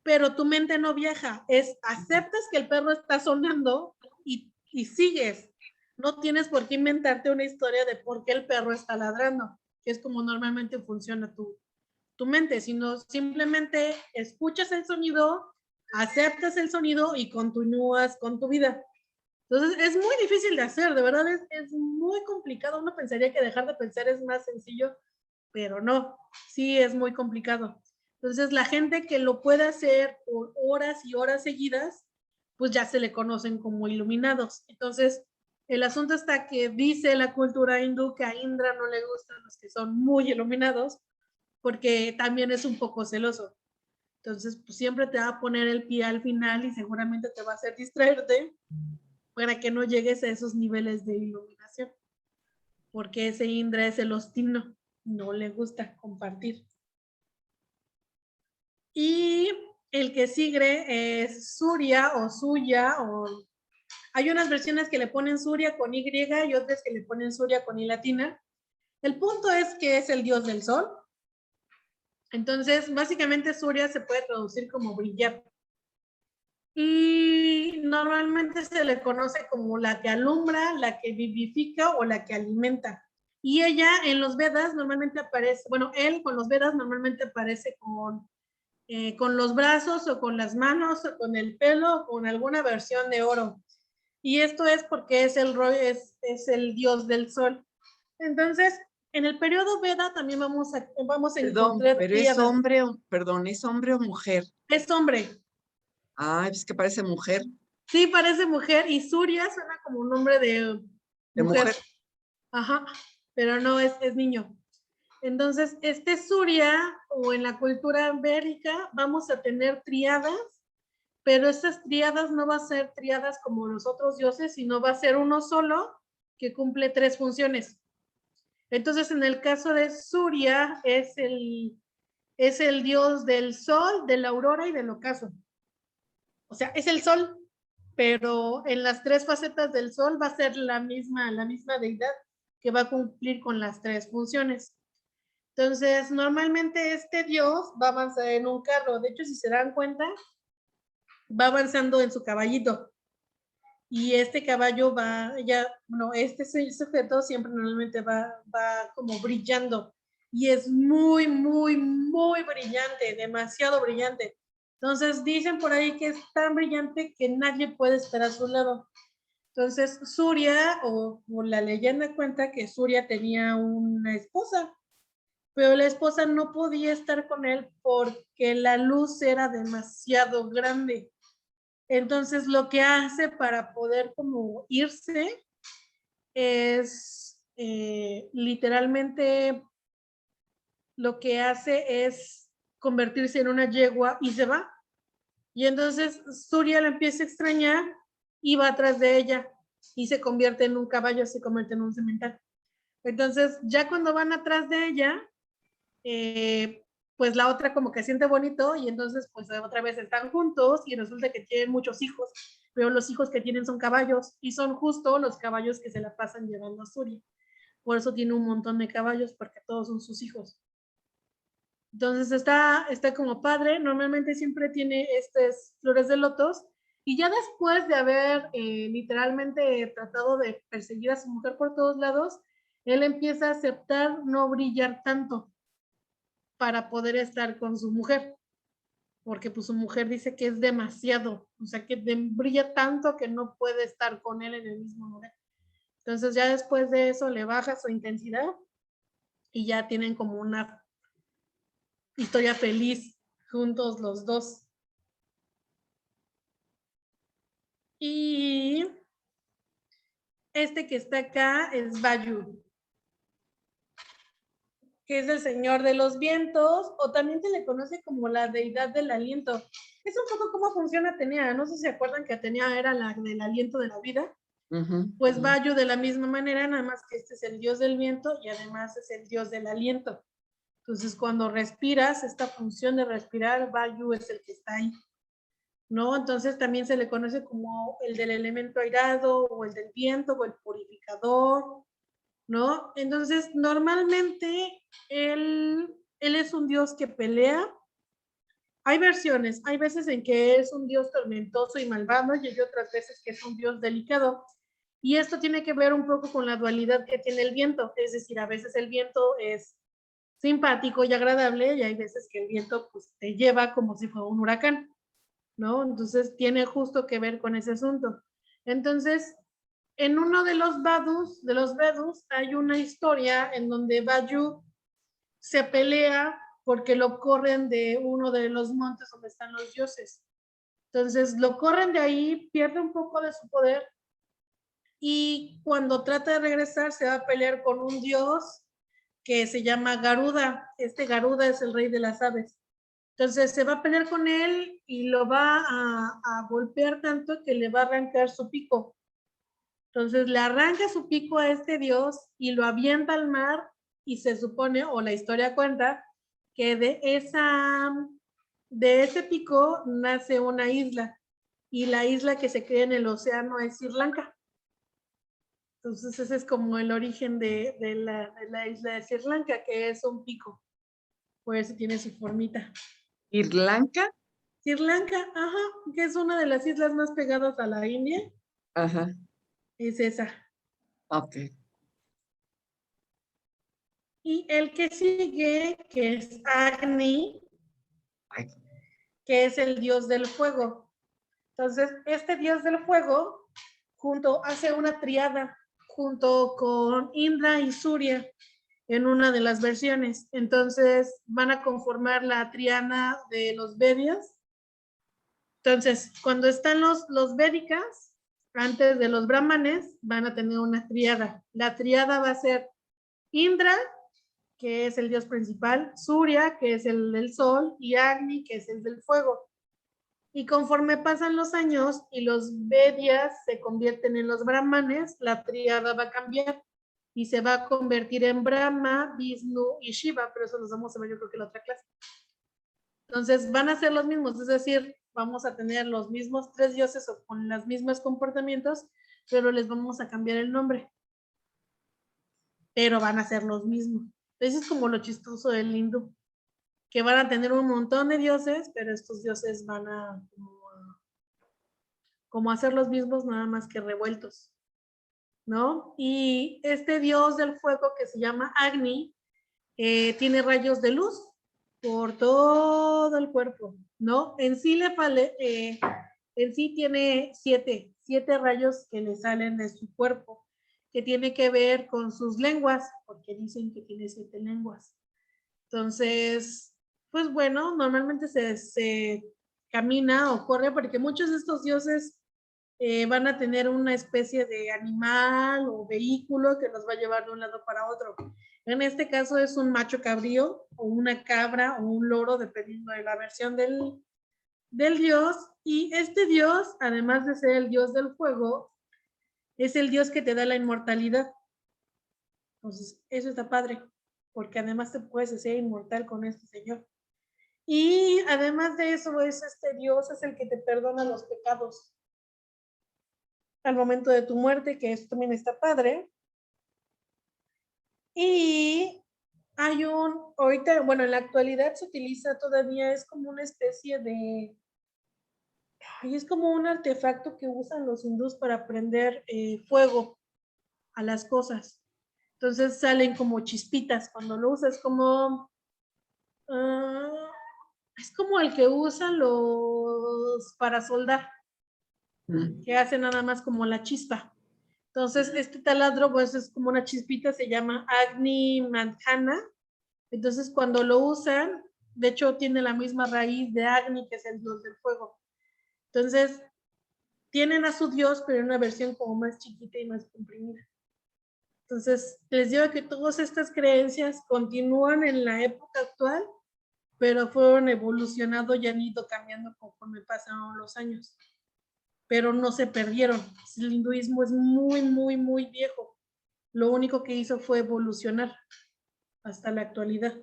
pero tu mente no viaja, es aceptas que el perro está sonando y sigues. No tienes por qué inventarte una historia de por qué el perro está ladrando, que es como normalmente funciona tu mente, sino simplemente escuchas el sonido, aceptas el sonido y continúas con tu vida. Entonces es muy difícil de hacer, de verdad es muy complicado. Uno pensaría que dejar de pensar es más sencillo, pero no, sí es muy complicado. Entonces la gente que lo puede hacer por horas y horas seguidas, pues ya se le conocen como iluminados. Entonces el asunto está que dice la cultura hindú que a Indra no le gustan los que son muy iluminados, porque también es un poco celoso. Entonces, pues siempre te va a poner el pie al final y seguramente te va a hacer distraerte para que no llegues a esos niveles de iluminación, porque ese Indra es el hostino, no le gusta compartir. Y el que sigue es Surya o Suya, o hay unas versiones que le ponen Surya con Y y otras que le ponen Surya con I latina. El punto es que es el dios del sol. Entonces, básicamente Surya se puede traducir como brillar. Y normalmente se le conoce como la que alumbra, la que vivifica o la que alimenta. Y ella en los Vedas normalmente aparece, bueno, él con los Vedas normalmente aparece con los brazos o con las manos o con el pelo o con alguna versión de oro. Y esto es porque es el dios del sol. Entonces, en el periodo Veda también vamos a Perdón, encontrar pero es tríadas. hombre, perdón, ¿es hombre o mujer? Es hombre. Ah, es que parece mujer, Sí, parece mujer y Surya suena como un nombre de de mujer. mujer. Ajá, pero no es niño. Entonces, este Surya o en la cultura védica vamos a tener triadas, pero estas triadas no va a ser triadas como los otros dioses, sino va a ser uno solo que cumple 3 funciones. Entonces, en el caso de Surya es el dios del sol, de la aurora y del ocaso. O sea, es el sol, pero en las 3 facetas del sol va a ser la misma deidad que va a cumplir con las 3 funciones. Entonces, normalmente este dios va a avanzar en un carro. De hecho, si se dan cuenta, va avanzando en su caballito. Y este caballo este sujeto siempre normalmente va como brillando. Y es muy, muy, muy brillante, demasiado brillante. Entonces, dicen por ahí que es tan brillante que nadie puede estar a su lado. Entonces, Surya, o la leyenda cuenta que Surya tenía una esposa, pero la esposa no podía estar con él porque la luz era demasiado grande. Entonces, lo que hace para poder como irse es literalmente lo que hace es convertirse en una yegua y se va. Y entonces Surya la empieza a extrañar y va atrás de ella y se convierte en un caballo, se convierte en un cemental. Entonces, ya cuando van atrás de ella, pues la otra como que siente bonito y entonces pues otra vez están juntos y resulta que tienen muchos hijos, pero los hijos que tienen son caballos y son justo los caballos que se la pasan llevando a Surya. Por eso tiene un montón de caballos porque todos son sus hijos. Entonces está como padre, normalmente siempre tiene estas flores de lotos y ya después de haber literalmente tratado de perseguir a su mujer por todos lados, él empieza a aceptar no brillar tanto para poder estar con su mujer, porque pues su mujer dice que es demasiado, o sea, que brilla tanto que no puede estar con él en el mismo lugar. Entonces ya después de eso le baja su intensidad y ya tienen como una historia feliz juntos los dos. Y este que está acá es Vayu, que es el señor de los vientos, o también se le conoce como la deidad del aliento. Es un poco cómo funciona Atenea. No sé si se acuerdan que Atenea era la del aliento de la vida. Pues Vayu de la misma manera, nada más que este es el dios del viento y además es el dios del aliento. Entonces, cuando respiras, esta función de respirar, Vayu es el que está ahí, ¿no? Entonces, también se le conoce como el del elemento airado, o el del viento, o el purificador, ¿no? Entonces, normalmente, él es un dios que pelea. Hay versiones, hay veces en que es un dios tormentoso y malvado, y hay otras veces que es un dios delicado. Y esto tiene que ver un poco con la dualidad que tiene el viento, es decir, a veces el viento es simpático y agradable, y hay veces que el viento pues te lleva como si fuera un huracán, ¿no? Entonces tiene justo que ver con ese asunto. Entonces, en uno de los Vedus, hay una historia en donde Vayu se pelea porque lo corren de uno de los montes donde están los dioses. Entonces lo corren de ahí, pierde un poco de su poder, y cuando trata de regresar se va a pelear con un dios que se llama Garuda. Este Garuda es el rey de las aves. Entonces se va a pelear con él y lo va a golpear tanto que le va a arrancar su pico. Entonces le arranca su pico a este dios y lo avienta al mar, y se supone, o la historia cuenta, que de ese pico nace una isla, y la isla que se crea en el océano es Sri Lanka. Entonces ese es como el origen de la isla de Sri Lanka, que es un pico, por eso tiene su formita. ¿Irlanca? Sri Lanka, ajá, que es una de las islas más pegadas a la India. Ajá. Es esa. Ok. Y el que sigue, que es Agni, Ay, que es el dios del fuego. Entonces, este dios del fuego hace una triada junto con Indra y Surya en una de las versiones. Entonces, van a conformar la triana de los Vedas. Entonces, cuando están los Védicas, antes de los Brahmanes, van a tener una triada. La triada va a ser Indra, que es el dios principal, Surya, que es el del sol, y Agni, que es el del fuego. Y conforme pasan los años y los Vedas se convierten en los Brahmanes, la tríada va a cambiar y se va a convertir en Brahma, Vishnu y Shiva, pero eso los vamos a ver yo creo que en la otra clase. Entonces van a ser los mismos, es decir, vamos a tener los mismos 3 dioses o con los mismos comportamientos, pero les vamos a cambiar el nombre. Pero van a ser los mismos. Eso es como lo chistoso del hindú, que van a tener un montón de dioses, pero estos dioses van a como hacer los mismos, nada más que revueltos, ¿no? Y este dios del fuego que se llama Agni, tiene rayos de luz por todo el cuerpo, ¿no? En sí tiene siete rayos que le salen de su cuerpo, que tiene que ver con sus lenguas, porque dicen que tiene 7 lenguas. Entonces, pues bueno, normalmente se camina o corre, porque muchos de estos dioses van a tener una especie de animal o vehículo que los va a llevar de un lado para otro. En este caso es un macho cabrío o una cabra o un loro, dependiendo de la versión del dios. Y este dios, además de ser el dios del fuego, es el dios que te da la inmortalidad. Entonces, eso está padre, porque además te puedes hacer inmortal con este señor. Y además de eso, este dios es el que te perdona los pecados al momento de tu muerte, que eso también está padre. Y hay ahorita, bueno, en la actualidad se utiliza todavía, es como una especie de, es como un artefacto que usan los hindús para prender fuego a las cosas. Entonces salen como chispitas cuando lo usas, como, es como el que usan los para soldar, que hacen nada más como la chispa. Entonces, este taladro, pues es como una chispita, se llama Agni Madhana. Entonces, cuando lo usan, de hecho, tiene la misma raíz de Agni, que es el dios del fuego. Entonces, tienen a su Dios, pero en una versión como más chiquita y más comprimida. Entonces, les digo que todas estas creencias continúan en la época actual, pero fueron evolucionando y han ido cambiando conforme pasaron los años. Pero no se perdieron. El hinduismo es muy, muy, muy viejo. Lo único que hizo fue evolucionar hasta la actualidad.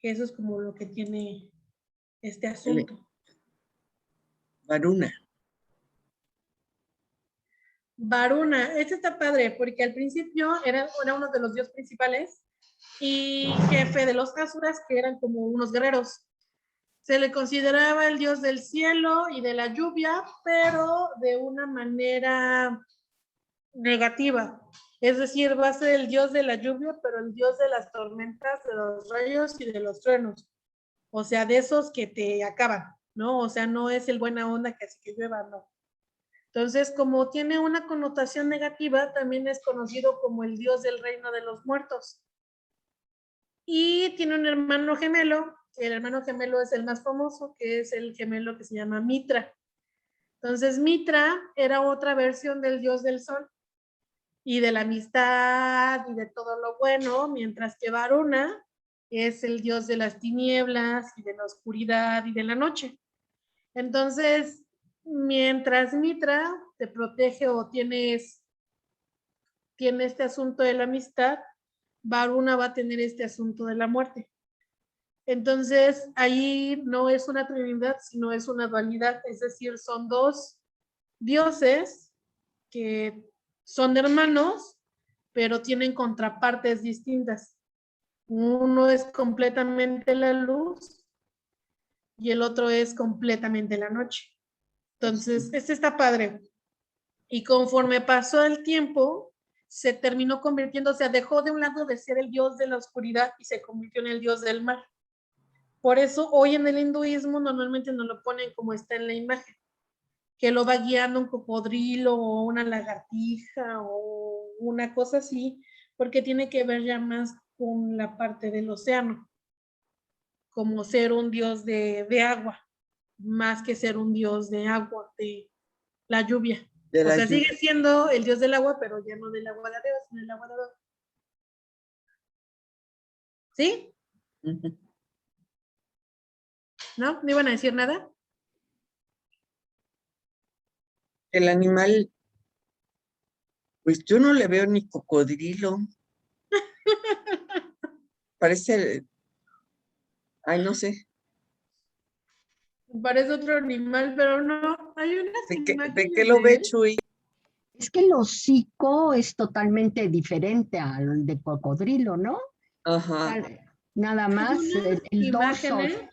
Que eso es como lo que tiene este asunto. Varuna. Varuna, este está padre, porque al principio era uno de los dioses principales y jefe de los asuras, que eran como unos guerreros. Se le consideraba el dios del cielo y de la lluvia, pero de una manera negativa. Es decir, va a ser el dios de la lluvia, pero el dios de las tormentas, de los rayos y de los truenos. O sea, de esos que te acaban, ¿no? O sea, no es el buena onda que hace que llueva, no. Entonces, como tiene una connotación negativa, también es conocido como el dios del reino de los muertos. Y tiene un hermano gemelo, el hermano gemelo es el más famoso, que es el gemelo que se llama Mitra. Entonces, Mitra era otra versión del dios del sol y de la amistad y de todo lo bueno, mientras que Varuna es el dios de las tinieblas y de la oscuridad y de la noche. Entonces, mientras Mitra te protege o tiene este asunto de la amistad, Varuna va a tener este asunto de la muerte. Entonces, ahí no es una trinidad, sino es una dualidad, es decir, son dos dioses que son hermanos, pero tienen contrapartes distintas. Uno es completamente la luz y el otro es completamente la noche. Entonces, este está padre. Y conforme pasó el tiempo, se terminó convirtiendo, o sea, dejó de un lado de ser el dios de la oscuridad y se convirtió en el dios del mar. Por eso hoy en el hinduismo normalmente nos lo ponen como está en la imagen, que lo va guiando un cocodrilo o una lagartija o una cosa así, porque tiene que ver ya más con la parte del océano, como ser un dios de agua, más que ser un dios de agua, de la lluvia. De O la sea, lluvia. sigue siendo el dios del agua, pero ya no del agua de Dios, sino del agua de Dios. ¿Sí? Ujú. ¿No? ¿No iban a decir nada? El animal, pues yo no le veo ni cocodrilo. Parece, ay, no sé, Parece otro animal, pero no. Hay unas ¿de imágenes qué lo de ve él. Chuy? Es que el hocico es totalmente diferente al de cocodrilo, ¿no? Ajá, Nada Hay más unas imágenes.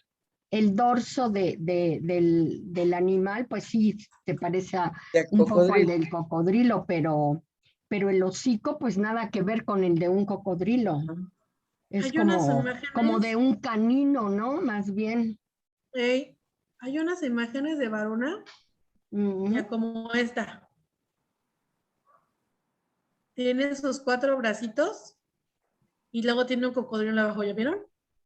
el dorso del animal, pues sí, se parece de un poco al cocodrilo. del cocodrilo, pero el hocico, pues nada que ver con el de un cocodrilo. Ajá. Es Hay unas como de imágenes. un canino, ¿no? Más bien. Hay unas imágenes de Varuna, ya Ujú. como esta. Tiene sus 4 bracitos y luego tiene un cocodrilo abajo, ¿ya vieron?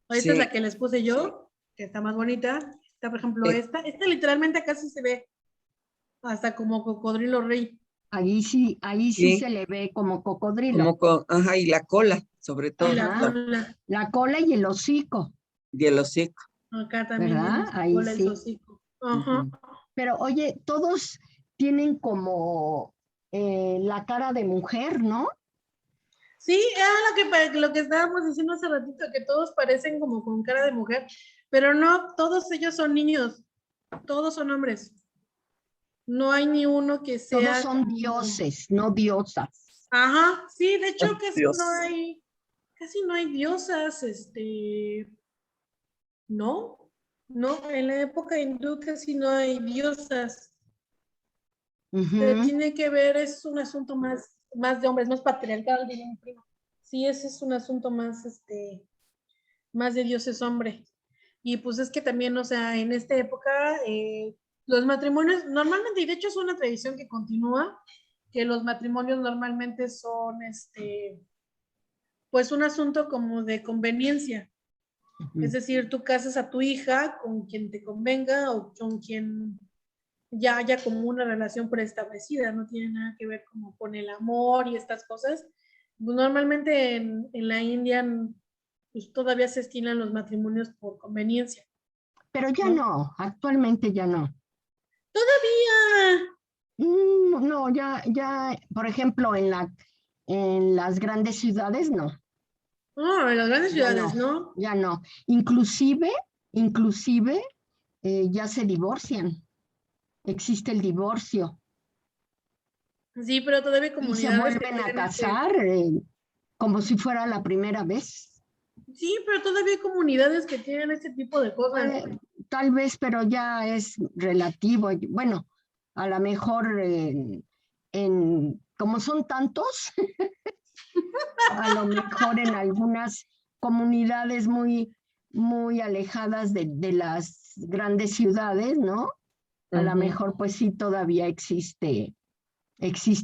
Esta es la Sí, que les puse yo, que está más bonita. Está, por ejemplo, eh, esta literalmente casi se ve hasta como cocodrilo rey. Ahí sí sí, se le ve como cocodrilo. como ajá, y la cola, sobre Y todo, la Ajá. cola, La cola y el hocico, y el hocico. acá también ¿verdad? tiene su Ahí cola y su sí. hocico. Ajá. Ujú. Pero oye, todos tienen como la cara de mujer, ¿no? Sí, era lo que estábamos diciendo hace ratito, que todos parecen como con cara de mujer, pero no, todos ellos son niños, todos son hombres. No hay ni uno que Todos sea son como... dioses, no diosas. Ajá, sí, de hecho Oh, Dios. casi no hay diosas, no, no, en la época hindú casi no hay diosas. Ujú. Tiene que ver, es un asunto más de hombres, más patriarcal, diría mi primo. Sí, ese es un asunto más de dioses hombre. Y pues es que también, o sea, en esta época, los matrimonios, normalmente, y de hecho es una tradición que continúa, que los matrimonios normalmente son, pues un asunto como de conveniencia. Es Ujú. decir, tú casas a tu hija con quien te convenga o con quien ya haya como una relación preestablecida, no tiene nada que ver como con el amor y estas cosas. Pues normalmente en la India pues todavía se estilan los matrimonios por conveniencia. Pero ya ¿No? no, actualmente ya no. ¡Todavía! No, ya, por ejemplo, en las grandes ciudades no, No, en las grandes ya no, ciudades, ¿no? ya no. Inclusive ya se divorcian, existe el divorcio Sí, pero todavía hay y se comunidades que vuelven a tienen casar como si fuera la primera vez. Sí, pero todavía hay comunidades que tienen este tipo de cosas. Tal vez, pero ya es relativo. Bueno, a lo mejor como son tantos, a lo mejor en algunas comunidades muy alejadas de las grandes ciudades, ¿no? A lo mejor pues sí todavía existe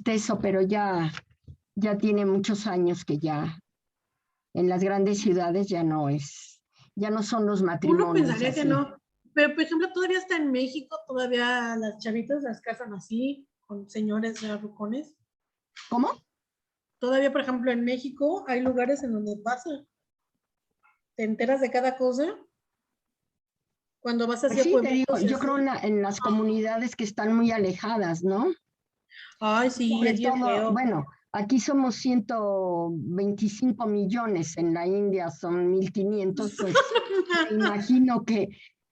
eso, pero ya tiene muchos años que ya en las grandes ciudades ya no son los Uno matrimonios pensaría que así. no, pero por ejemplo, todavía está en México, todavía las chavitas las casan así, con señores ya rucones. ¿Cómo? Todavía, por ejemplo, en México hay lugares en donde pasa. Te enteras de cada cosa cuando vas Pues hacia sí, te digo, pueblitos y yo creo así. en las comunidades que están muy alejadas, ¿no? Ay, sí, Sobre es bien todo, feo. bueno, aquí somos 125 millones, en la India son 1.500, pues me imagino que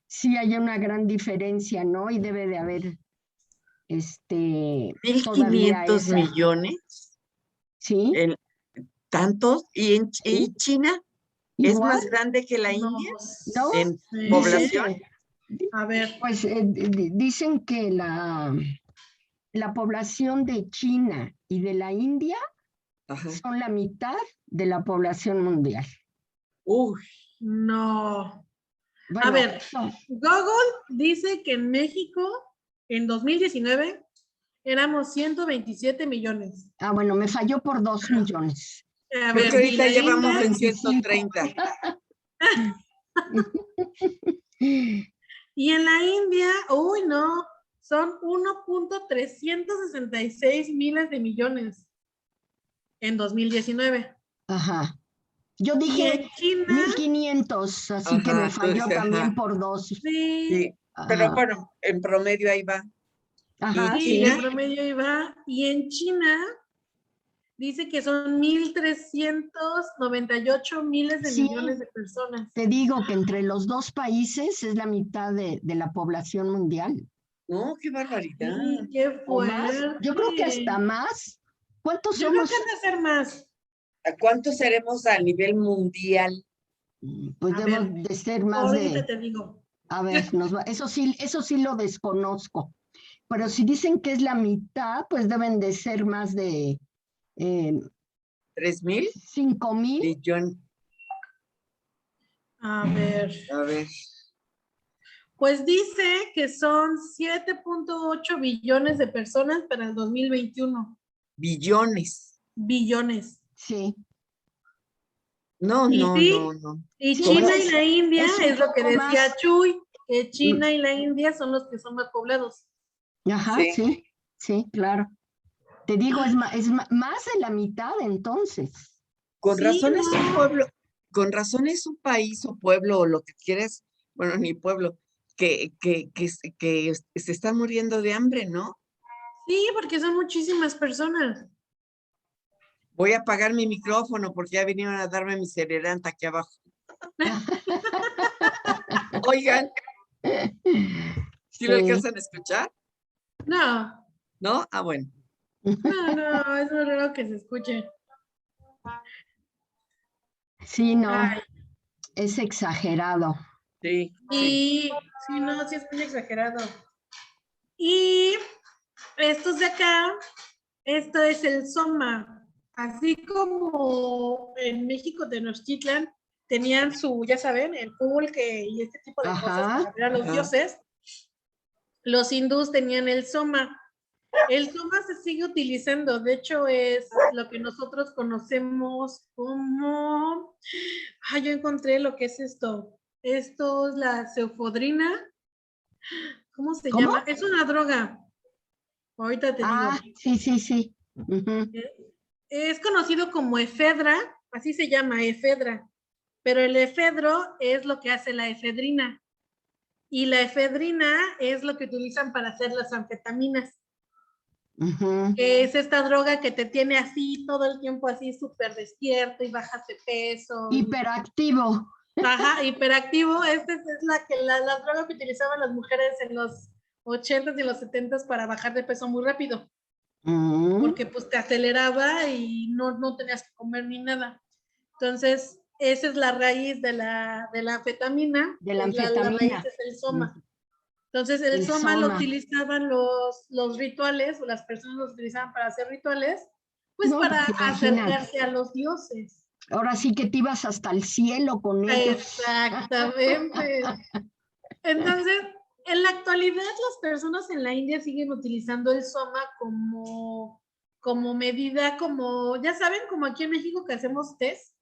sí hay una gran diferencia, ¿no? Y debe de haber Mil todavía quinientos esa, millones, ¿sí? en tantos, y ¿Sí? China es Igual, más grande que la No India ¿no? en Dicen sé. población. que, A ver, pues dicen que la población de China y de la India Ajá. son la mitad de la población mundial. Uy, no. A Bueno, ver, Google dice que en México, en 2019, éramos 127 millones. bueno, me falló por 2 millones. A creo que ver, ¿y ahorita la ya India? vamos en 25. 130. Y en la India, uy, no, son 1.366 miles de millones en 2019. Ajá. Yo Y dije en China, 1.500, así que me Ajá, tú falló dices, también ajá, por 2. sí, sí, pero Ajá, bueno, en promedio ahí va. Y ajá, sí, sí. en China, promedio iba. Y en China dice que son 1.398 miles de Sí, millones de personas. te digo que entre los dos países es la mitad de la población mundial. no, qué barbaridad. Sí, qué O más, yo creo que hasta fuerte. más. ¿Cuántos Yo creo que somos? han de ser más. ¿A cuánto seremos a nivel mundial? Pues A debemos ver, de ser más ahorita de, te digo. a ver, eso sí lo desconozco. Pero si dicen que es la mitad, pues deben de ser más de eh, 3,000 5.000. millones. A ver. A ver, Pues dice que son 7.8 billones de personas para el 2021. billones. Billones. Sí, No, Y no, no, sí, no. y sí, China y la India, es un es lo que poco decía más. Chuy, que China y la India son los que son más poblados. Ajá, Sí, sí, claro. Te digo, más de la mitad entonces. con Sí, razón es un no. pueblo, con razón es un país o pueblo o lo que quieras, bueno, ni pueblo, que se está muriendo de hambre, ¿no? Sí, porque son muchísimas personas. Voy a apagar mi micrófono porque ya vinieron a darme mi celeranta aquí abajo. Oigan, ¿sí lo Sí. alcanzan a escuchar? No, ¿No? Ah, bueno. no, es muy raro que se escuche. Sí, no, Ay, es exagerado. Sí, sí. y sí, no, sí es muy exagerado. Y estos de acá, esto es el Soma. Así como en México Tenochtitlan tenían su, ya saben, el pulque y este tipo de cosas Ajá, para ver a los Ajá. dioses, los hindús tenían el Soma. El Soma se sigue utilizando, de hecho es lo que nosotros conocemos como, yo encontré lo que es esto. Esto es la ceofodrina. ¿Cómo se ¿Cómo? llama? Es una droga. Ahorita te Ah, digo. sí, sí, sí. Ujú. Es conocido como efedra, así se llama, efedra. Pero el efedro es lo que hace la efedrina. Y la efedrina es lo que utilizan para hacer las anfetaminas. Ujú. Que es esta droga que te tiene así todo el tiempo así súper despierto y bajas de peso. Hiperactivo. Ajá, hiperactivo. Esta es la droga que utilizaban las mujeres en los 80s y los 70s para bajar de peso muy rápido. Porque pues te aceleraba y no tenías que comer ni nada. Entonces, esa es la raíz de la anfetamina. De la La raíz anfetamina. es el soma. Entonces, el El soma lo soma. utilizaban los rituales, o las personas lo utilizaban para hacer rituales, pues No, para pues imagínate. acercarse a los dioses. Ahora sí que te ibas hasta el cielo con ellos. Exactamente. Entonces, en la actualidad, las personas en la India siguen utilizando el soma como medida, como, ya saben, como aquí en México que hacemos test,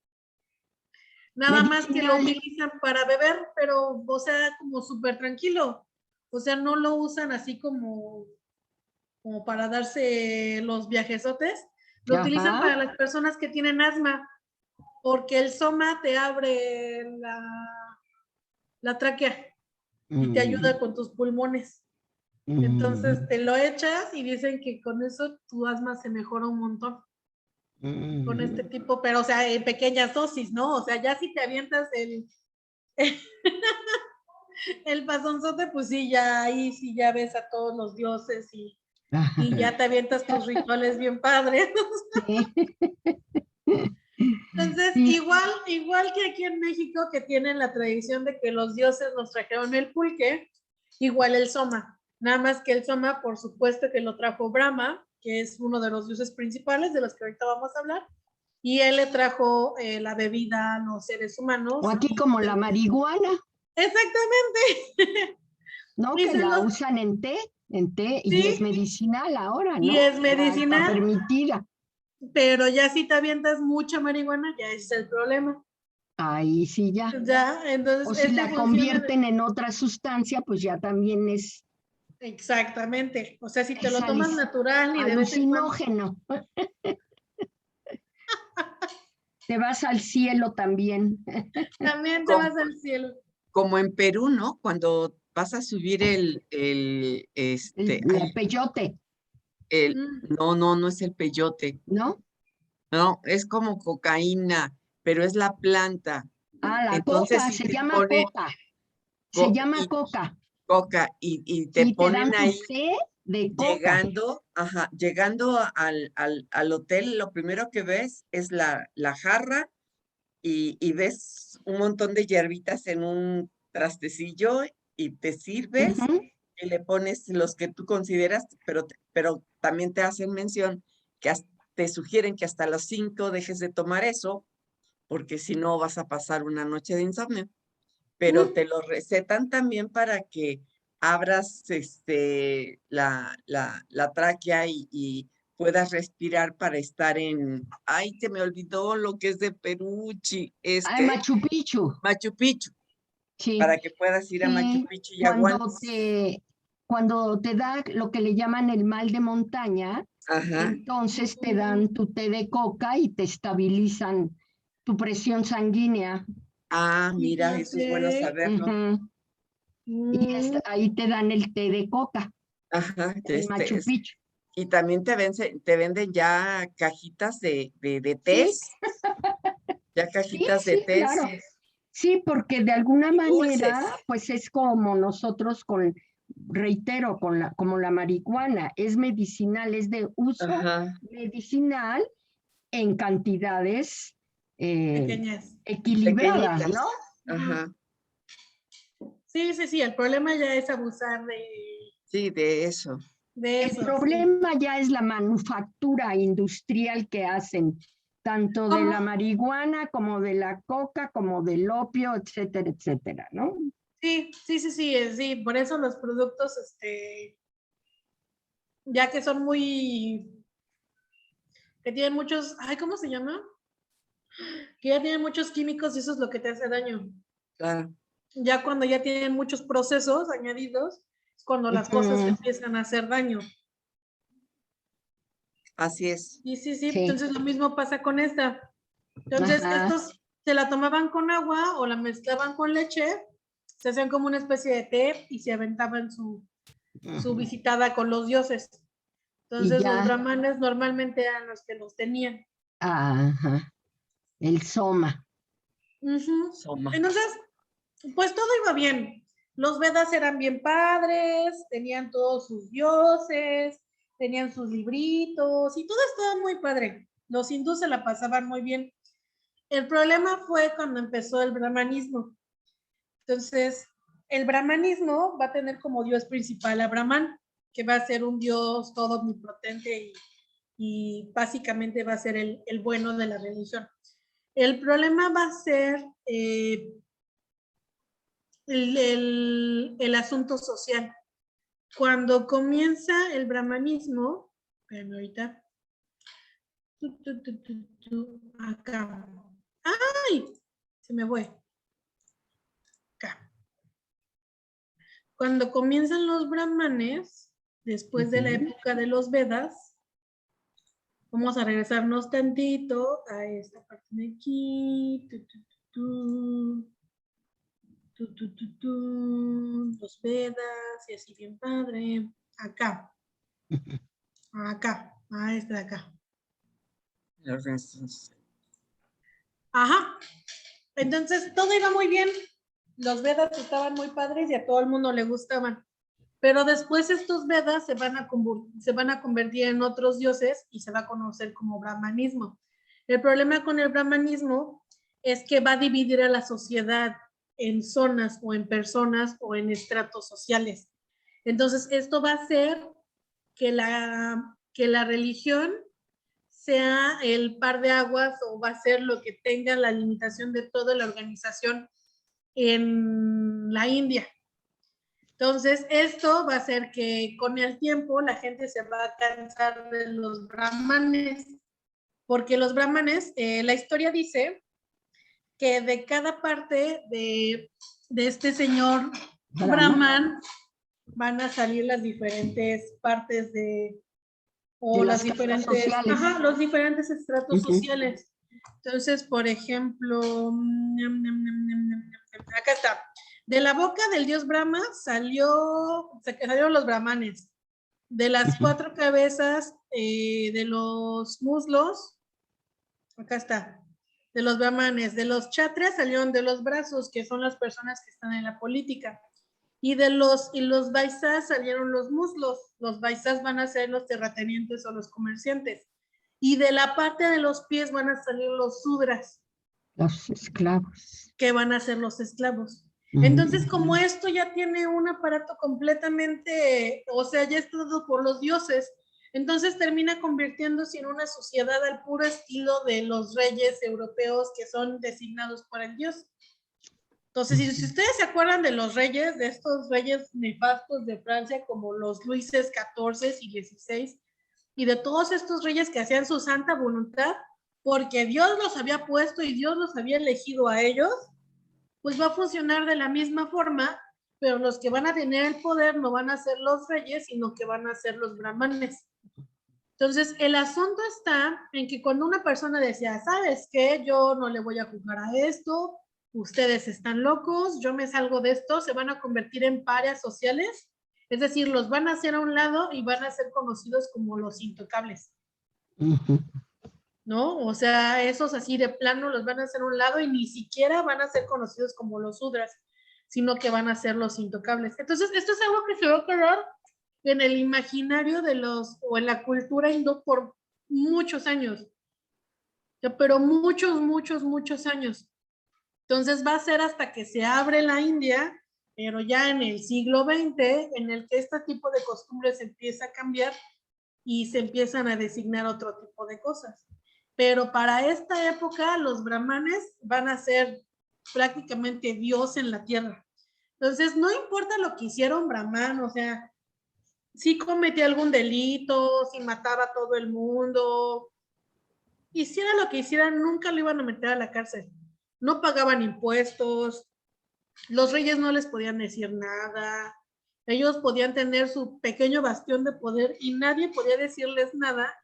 nada más que lo Medicinal. utilizan para beber, pero, o sea, como súper tranquilo. O sea, no lo usan así como para darse los viajesotes. Lo utilizan para Ajá. las personas que tienen asma, porque el soma te abre la tráquea y te ayuda con tus pulmones. Entonces te lo echas y dicen que con eso tu asma se mejora un montón. Con este tipo, pero o sea, en pequeñas dosis, ¿no? O sea, ya si te avientas el pasonzote, pues sí, ya ahí sí ya ves a todos los dioses y ya te avientas tus rituales bien padres. Sí. Entonces, Sí. igual que aquí en México, que tienen la tradición de que los dioses nos trajeron el pulque, igual el soma. Nada más que el soma, por supuesto que lo trajo Brahma, que es uno de los dioses principales de los que ahorita vamos a hablar, y él le trajo la bebida a los seres humanos. O aquí como la marihuana, Exactamente. ¿no? Y Que se la los, usan en té y es sí, medicinal ahora, y ¿no? es Ya está medicinal, permitida. pero ya si te avientas mucha marihuana, ya ese es el problema. Ahí sí ya. Ya, entonces O si la funciona. convierten en otra sustancia, pues ya también es Exactamente. O sea, si te lo tomas natural y de vez en cuando, alucinógeno. Te vas al cielo también. también te Como, vas al cielo. como en Perú, ¿no? Cuando vas a subir El peyote, Mm. no es el peyote, ¿no? no, es como cocaína, pero es la planta. Ah, la Entonces, coca, si se te llama pone coca. Se llama y coca. coca y te Y te ponen dan tu ahí té de coca. llegando, ajá, llegando al hotel, lo primero que ves es la jarra y ves un montón de hierbitas en un trastecillo y te sirves Ujú. y le pones los que tú consideras, pero también te hacen mención que te sugieren que hasta las 5 dejes de tomar eso, porque si no vas a pasar una noche de insomnio. Pero te lo recetan también para que abras la tráquea y puedas respirar para estar ay, se me olvidó lo que es de Peruchi, Ah, Machu Picchu. Machu Picchu, Sí, para que puedas ir a Machu sí. Picchu y Cuando aguantes. te, cuando te da lo que le llaman el mal de montaña, Ajá. entonces te dan tu té de coca y te estabilizan tu presión sanguínea. Ah, mira, eso es bueno Fíjate. saberlo. Ujú. Y Mm. ahí te dan el té de coca Ajá, en Machu Picchu. y también te venden ya cajitas de Sí, tés, ya sí, cajitas de sí, tés claro. Sí, porque de alguna y dulces. manera, pues es como nosotros reitero, como la marihuana, es medicinal, es de uso Ajá. medicinal en cantidades eh, Pequeñas. equilibradas, ¿no? Pequeñitas. Ajá. Sí, sí, sí. El problema ya es abusar Sí, de eso. de El eso, sí. problema ya es la manufactura industrial que hacen, tanto de ¿Cómo? la marihuana como de la coca, como del opio, etcétera, etcétera, ¿no? Sí, sí, sí, sí, sí. Por eso los productos, ya que son que tienen muchos, ay, ¿cómo se llama? Que ya tienen muchos químicos y eso es lo que te hace daño. Claro. Ya cuando ya tienen muchos procesos añadidos, es cuando las cosas Ujú. empiezan a hacer daño. Así es. Sí, sí, sí, Sí. entonces lo mismo pasa con esta. Entonces, Ajá. estos se la tomaban con agua o la mezclaban con leche, se hacían como una especie de té y se aventaban su Ujú. visitada con los dioses. Y Entonces, los ya, brahmanes normalmente eran los que los tenían. ajá, el soma. Ujú. Soma. Entonces, pues todo iba bien. Los Vedas eran bien padres, tenían todos sus dioses, tenían sus libritos y todo estaba muy padre. Los hindúes se la pasaban muy bien. El problema fue cuando empezó el brahmanismo. Entonces, el brahmanismo va a tener como dios principal a Brahman, que va a ser un dios todo omnipotente y básicamente va a ser el bueno de la religión. El problema va a ser el asunto social. Cuando comienza el brahmanismo, bueno, ahorita, acá, ¡ay! Se me fue. Acá. Cuando comienzan los brahmanes, después de la época de los Vedas, vamos a regresarnos tantito a esta parte de aquí. Los Vedas y así bien padre. Acá, a esta de acá. Los restos. Ajá. Entonces todo iba muy bien. Los Vedas estaban muy padres y a todo el mundo le gustaban. Pero después estos Vedas se van a convertir en otros dioses y se va a conocer como brahmanismo. El problema con el brahmanismo es que va a dividir a la sociedad en zonas o en personas o en estratos sociales. Entonces, esto va a hacer que la religión sea el par de aguas o va a ser lo que tenga la limitación de toda la organización en la India. Entonces, esto va a hacer que con el tiempo la gente se va a cansar de los brahmanes, porque los brahmanes, la historia dice que de cada parte de este señor Brahman van a salir las diferentes partes o De las las castas diferentes, sociales. los diferentes estratos sociales. Entonces, por ejemplo, acá está. De la boca del dios Brahma salieron los brahmanes. De las 4 cabezas de los muslos, acá está, de los brahmanes. De los kshatriyas salieron de los brazos, que son las personas que están en la política. Y los vaisás salieron los muslos. Los vaisás van a ser los terratenientes o los comerciantes. Y de la parte de los pies van a salir los sudras. Los esclavos. Que van a ser los esclavos. Entonces, como esto ya tiene un aparato completamente, o sea, ya es todo por los dioses, entonces termina convirtiéndose en una sociedad al puro estilo de los reyes europeos que son designados por el dios. Entonces, si ustedes se acuerdan de los reyes, de estos reyes nefastos de Francia, como los Luises XIV y XVI, y de todos estos reyes que hacían su santa voluntad, porque Dios los había puesto y Dios los había elegido a ellos, pues va a funcionar de la misma forma, pero los que van a tener el poder no van a ser los reyes, sino que van a ser los brahmanes. Entonces, el asunto está en que cuando una persona decía, ¿sabes qué? Yo no le voy a jugar a esto, ustedes están locos, yo me salgo de esto, se van a convertir en parias sociales, es decir, los van a hacer a un lado y van a ser conocidos como los intocables. ¿No? O sea, esos así de plano los van a hacer a un lado y ni siquiera van a ser conocidos como los sudras, sino que van a ser los intocables. Entonces, esto es algo que se va a quedar en el imaginario de o en la cultura hindú por muchos años, pero muchos años. Entonces va a ser hasta que se abre la India, pero ya en el siglo XX, en el que este tipo de costumbres empieza a cambiar y se empiezan a designar otro tipo de cosas. Pero para esta época los brahmanes van a ser prácticamente Dios en la tierra. Entonces, no importa lo que hicieron Brahman, o sea, si cometía algún delito, si mataba a todo el mundo, hiciera lo que hiciera, nunca lo iban a meter a la cárcel. No pagaban impuestos, los reyes no les podían decir nada, Ellos podían tener su pequeño bastión de poder y nadie podía decirles nada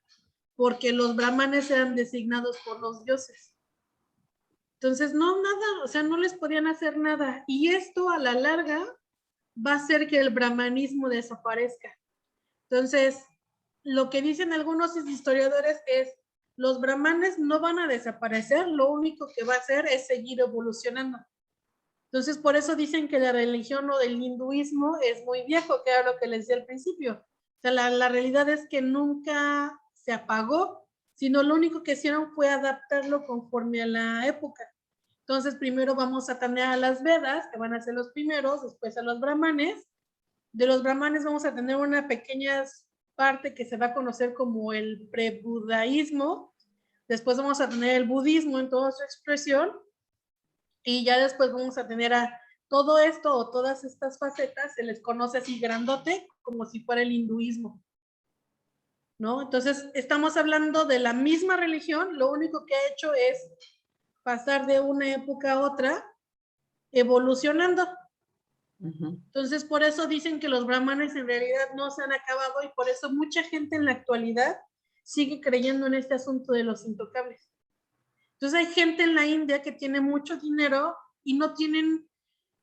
porque los brahmanes eran designados por los dioses. Entonces, no, nada, o sea, no les podían hacer nada. Y esto a la larga va a hacer que el brahmanismo desaparezca. Entonces, lo que dicen algunos historiadores es, los brahmanes no van a desaparecer, lo único que va a hacer es seguir evolucionando. Entonces, por eso dicen que la religión o del hinduismo es muy viejo, que era lo que les decía al principio. O sea, la realidad es que nunca se apagó, sino lo único que hicieron fue adaptarlo conforme a la época. Entonces, primero vamos a tener a las Vedas, que van a ser los primeros, después a los brahmanes. De los brahmanes vamos a tener una pequeña parte que se va a conocer como el prebudaísmo. Después vamos a tener el budismo en toda su expresión. Y ya después vamos a tener a todo esto o todas estas facetas, se les conoce así grandote, como si fuera el hinduismo, ¿no? Entonces, estamos hablando de la misma religión, lo único que ha hecho es pasar de una época a otra, evolucionando. Entonces, por eso dicen que los brahmanes en realidad no se han acabado y por eso mucha gente en la actualidad sigue creyendo en este asunto de los intocables. Entonces hay gente en la India que tiene mucho dinero y no tienen,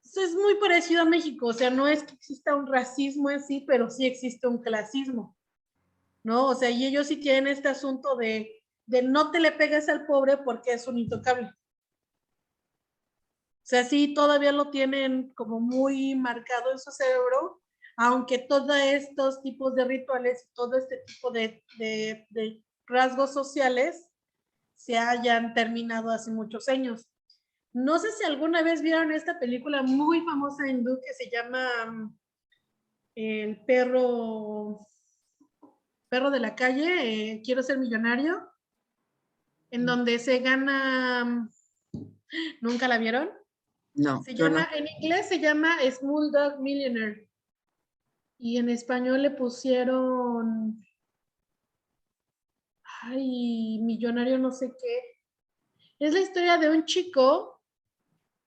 es muy parecido a México, o sea, no es que exista un racismo en sí, pero sí existe un clasismo, ¿no? O sea, y ellos sí tienen este asunto de no te le pegues al pobre porque es un intocable. O sea, sí todavía lo tienen como muy marcado en su cerebro, aunque todos estos tipos de rituales, todo este tipo de rasgos sociales se hayan terminado hace muchos años. No sé si alguna vez vieron esta película muy famosa hindú que se llama El perro de la calle, Quiero ser millonario, en donde se gana, ¿nunca la vieron? No, Se yo llama, no. en inglés se llama Slumdog Millionaire y en español le pusieron, ay, millonario no sé qué. Es la historia de un chico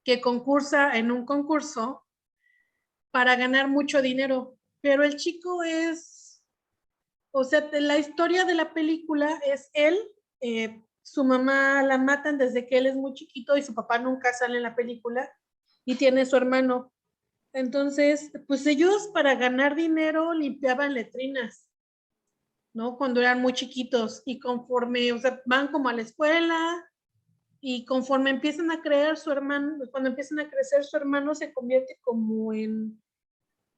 que concursa en un concurso para ganar mucho dinero, pero el chico es, o sea, la historia de la película es él, su mamá la matan desde que él es muy chiquito y su papá nunca sale en la película y tiene su hermano. Entonces, pues ellos para ganar dinero limpiaban letrinas, ¿no? Cuando eran muy chiquitos y conforme, o sea, van como a la escuela y conforme empiezan a creer su hermano, cuando empiezan a crecer su hermano se convierte como en,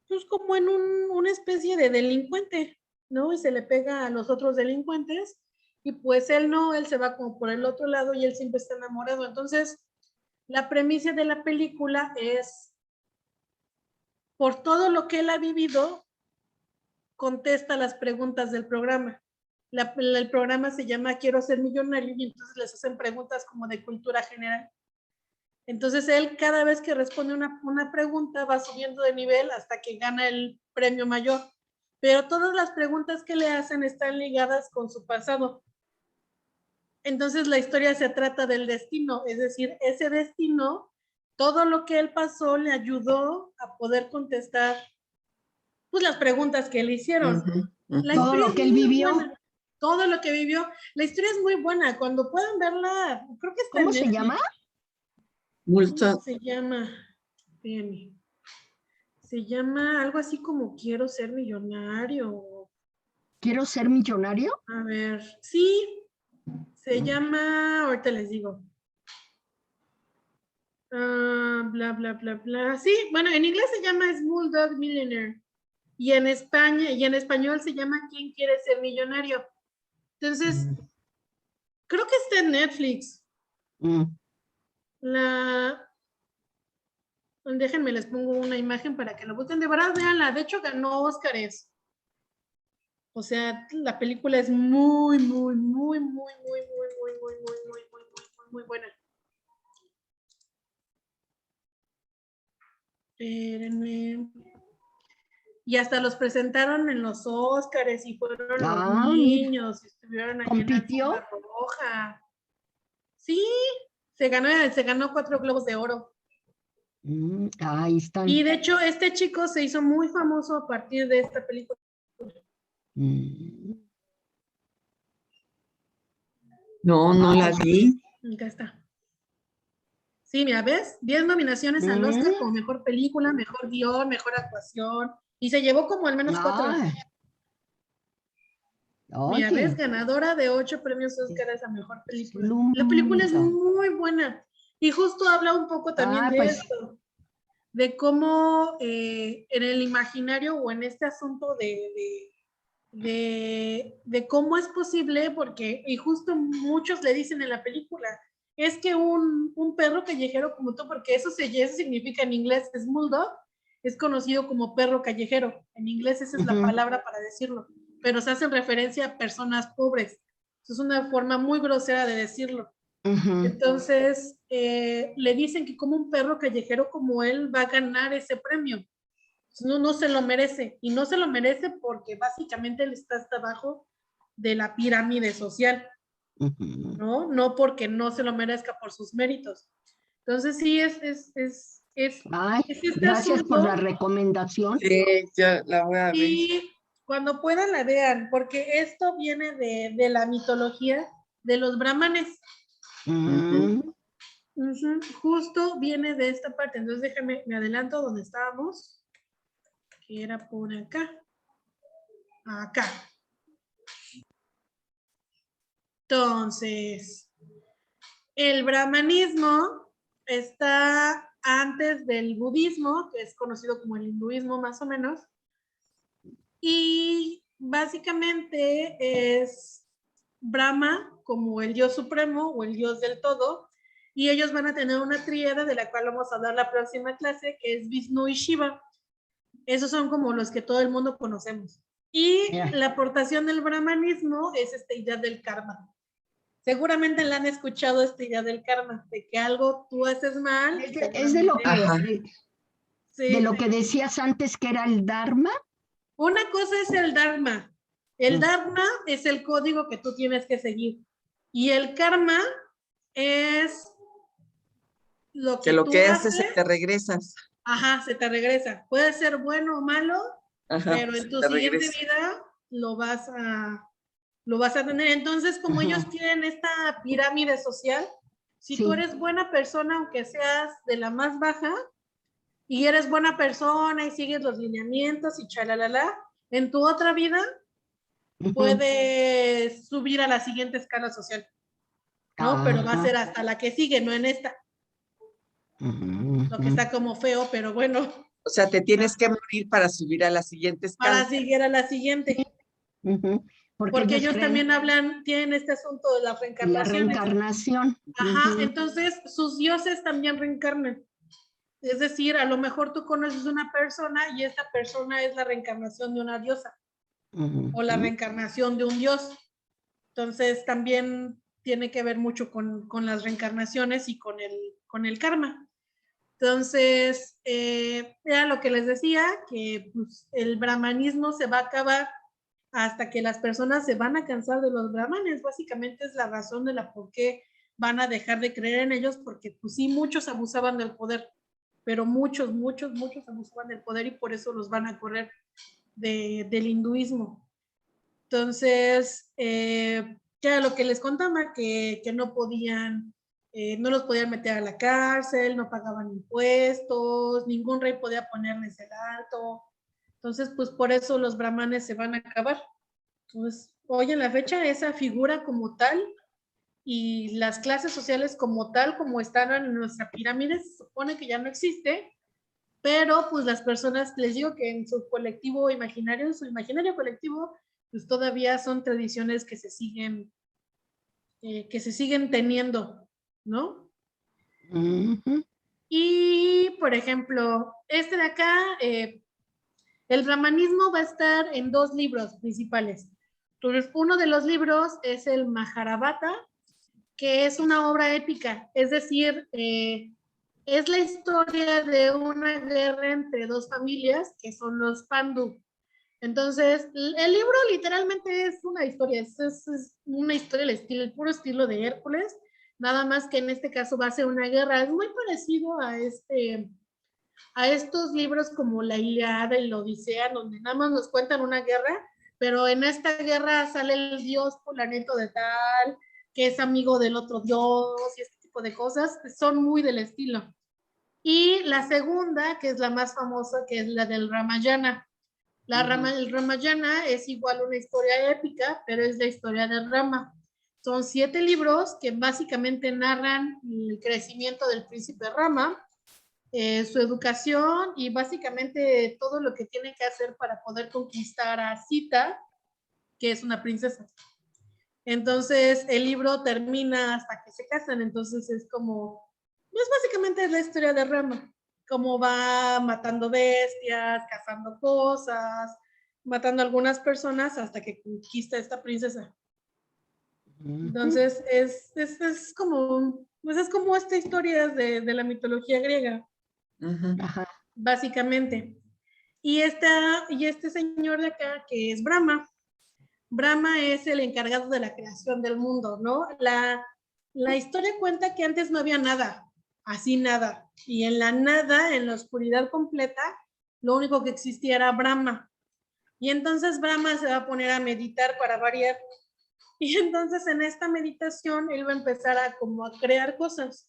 pues como en una especie de delincuente, ¿no? Y se le pega a los otros delincuentes y pues él no, él se va como por el otro lado y él siempre está enamorado. Entonces, la premisa de la película es, por todo lo que él ha vivido, contesta las preguntas del programa. El programa se llama Quiero ser millonario y entonces les hacen preguntas como de cultura general. Entonces él cada vez que responde una pregunta va subiendo de nivel hasta que gana el premio mayor. Pero todas las preguntas que le hacen están ligadas con su pasado. Entonces la historia se trata del destino, es decir, ese destino, todo lo que él pasó le ayudó a poder contestar pues, las preguntas que le hicieron. La Todo historia lo es que él muy vivió. buena. Todo lo que vivió. La historia es muy buena. Cuando puedan verla, creo que está en ¿Cómo se Netflix. llama? ¿Cómo se llama? Espérame. Se llama algo así como Quiero ser millonario. ¿Quiero ser millonario? A ver, sí, se llama, ahorita les digo. Bla, bla, bla, bla. Sí, bueno, en inglés se llama Slumdog Millionaire. Y en España, y en español se llama ¿Quién quiere ser millonario? Entonces, creo que está en Netflix. Déjenme, les pongo una imagen para que lo busquen. De verdad, véanla. De hecho, ganó Óscares. O sea, la película es muy, muy, muy, muy, muy, muy, muy, muy, muy, muy, muy, muy, muy buena. Espérenme. Y hasta los presentaron en los Óscares y fueron los niños, y estuvieron ahí en la alfombra roja. Sí, se ganó 4 Globos de Oro. Ahí están. Y de hecho, este chico se hizo muy famoso a partir de esta película. Mm. No, no la vi. Acá está. Sí, mira, ¿ves? 10 nominaciones al Oscar como mejor película, mejor guión, mejor actuación. Y se llevó como al menos 4. Ay, Mira, ¿ves? oye, Ganadora de 8 premios Oscar a mejor película. lo La película es mundo. muy buena. Y justo habla un poco también de Pues, esto, de cómo en el imaginario o en este asunto de cómo es posible, porque, y justo muchos le dicen en la película, es que un perro callejero como tú, porque eso significa en inglés, es bulldog, es conocido como perro callejero. En inglés esa es la palabra para decirlo, pero se hacen referencia a personas pobres. Es una forma muy grosera de decirlo. Entonces, le dicen que como un perro callejero como él va a ganar ese premio. No se lo merece. Y no se lo merece porque básicamente él está hasta abajo de la pirámide social, ¿no? No porque no se lo merezca por sus méritos. Entonces, sí, es ay, este gracias por la asunto. recomendación. Sí, ya la voy a ver. Y cuando puedan la vean, porque esto viene de la mitología de los brahmanes. Justo viene de esta parte. Entonces déjame, me adelanto donde estábamos, que era por acá. Acá. Entonces, el brahmanismo está antes del budismo, que es conocido como el hinduismo más o menos, y básicamente es Brahma como el dios supremo o el dios del todo, y ellos van a tener una tríada de la cual vamos a hablar la próxima clase, que es Vishnu y Shiva. Esos son como los que todo el mundo conocemos. Y la aportación del brahmanismo es esta idea del karma. Seguramente la han escuchado, esta idea del karma, de que algo tú haces mal. Es de lo que, sí. de lo que decías antes que era el Dharma. Una cosa es el Dharma. El Dharma es el código que tú tienes que seguir. Y el karma es lo que lo tú que haces se te regresas. Ajá, se te regresa. Puede ser bueno o malo, pero en tu siguiente vida lo vas a tener. Entonces, como ellos tienen esta pirámide social, si tú eres buena persona, aunque seas de la más baja, y eres buena persona y sigues los lineamientos y chalalala, en tu otra vida puedes subir a la siguiente escala social, ¿no? Pero va a ser hasta la que sigue, no en esta. Lo que está como feo, pero bueno. O sea, te tienes que morir para subir a la siguiente escala. Para seguir a la siguiente. Porque ellos también tienen este asunto de la reencarnación. La reencarnación. Ajá, entonces sus dioses también reencarnan. Es decir, a lo mejor tú conoces una persona y esta persona es la reencarnación de una diosa o la reencarnación de un dios. Entonces también tiene que ver mucho con las reencarnaciones y con el karma. Entonces, era lo que les decía, que pues, el brahmanismo se va a acabar hasta que las personas se van a cansar de los brahmanes. Básicamente es la razón de la por qué van a dejar de creer en ellos, porque pues sí, muchos abusaban del poder, pero muchos abusaban del poder y por eso los van a correr del hinduismo. Entonces, ya lo que les contaba, que no podían, no los podían meter a la cárcel, no pagaban impuestos, ningún rey podía ponerles el alto. Entonces, pues por eso los brahmanes se van a acabar. Entonces, hoy en la fecha, esa figura como tal y las clases sociales como tal, como están en nuestra pirámide, se supone que ya no existe, pero pues las personas, les digo que en su colectivo imaginario, en su imaginario colectivo, pues todavía son tradiciones que se siguen teniendo, ¿no? Y, por ejemplo, este de acá, el brahmanismo va a estar en 2 libros principales. Entonces, uno de los libros es el Mahabharata, que es una obra épica, es decir, es la historia de una guerra entre 2 familias, que son los Pandu. Entonces, el libro literalmente es una historia, es una historia, el puro estilo de Hércules, nada más que en este caso va a ser una guerra. Es muy parecido a a estos libros como la Ilíada y la Odisea, donde nada más nos cuentan una guerra, pero en esta guerra sale el dios fulanito de tal, que es amigo del otro dios y este tipo de cosas, son muy del estilo. Y la segunda, que es la más famosa, que es la del Ramayana. El Ramayana es igual una historia épica, pero es la historia de Rama. Son 7 libros que básicamente narran el crecimiento del príncipe Rama, su educación y básicamente todo lo que tiene que hacer para poder conquistar a Sita, que es una princesa. Entonces el libro termina hasta que se casan, entonces es como, pues básicamente es la historia de Rama, cómo va matando bestias, cazando cosas, matando a algunas personas hasta que conquista a esta princesa. Entonces es como, pues es como esta historia de la mitología griega, básicamente. Y este señor de acá, que es Brahma, Brahma es el encargado de la creación del mundo, ¿no? La historia cuenta que antes no había nada, así nada. Y en la nada, en la oscuridad completa, lo único que existía era Brahma. Y entonces Brahma se va a poner a meditar para variar. Y entonces en esta meditación él va a empezar a como a crear cosas.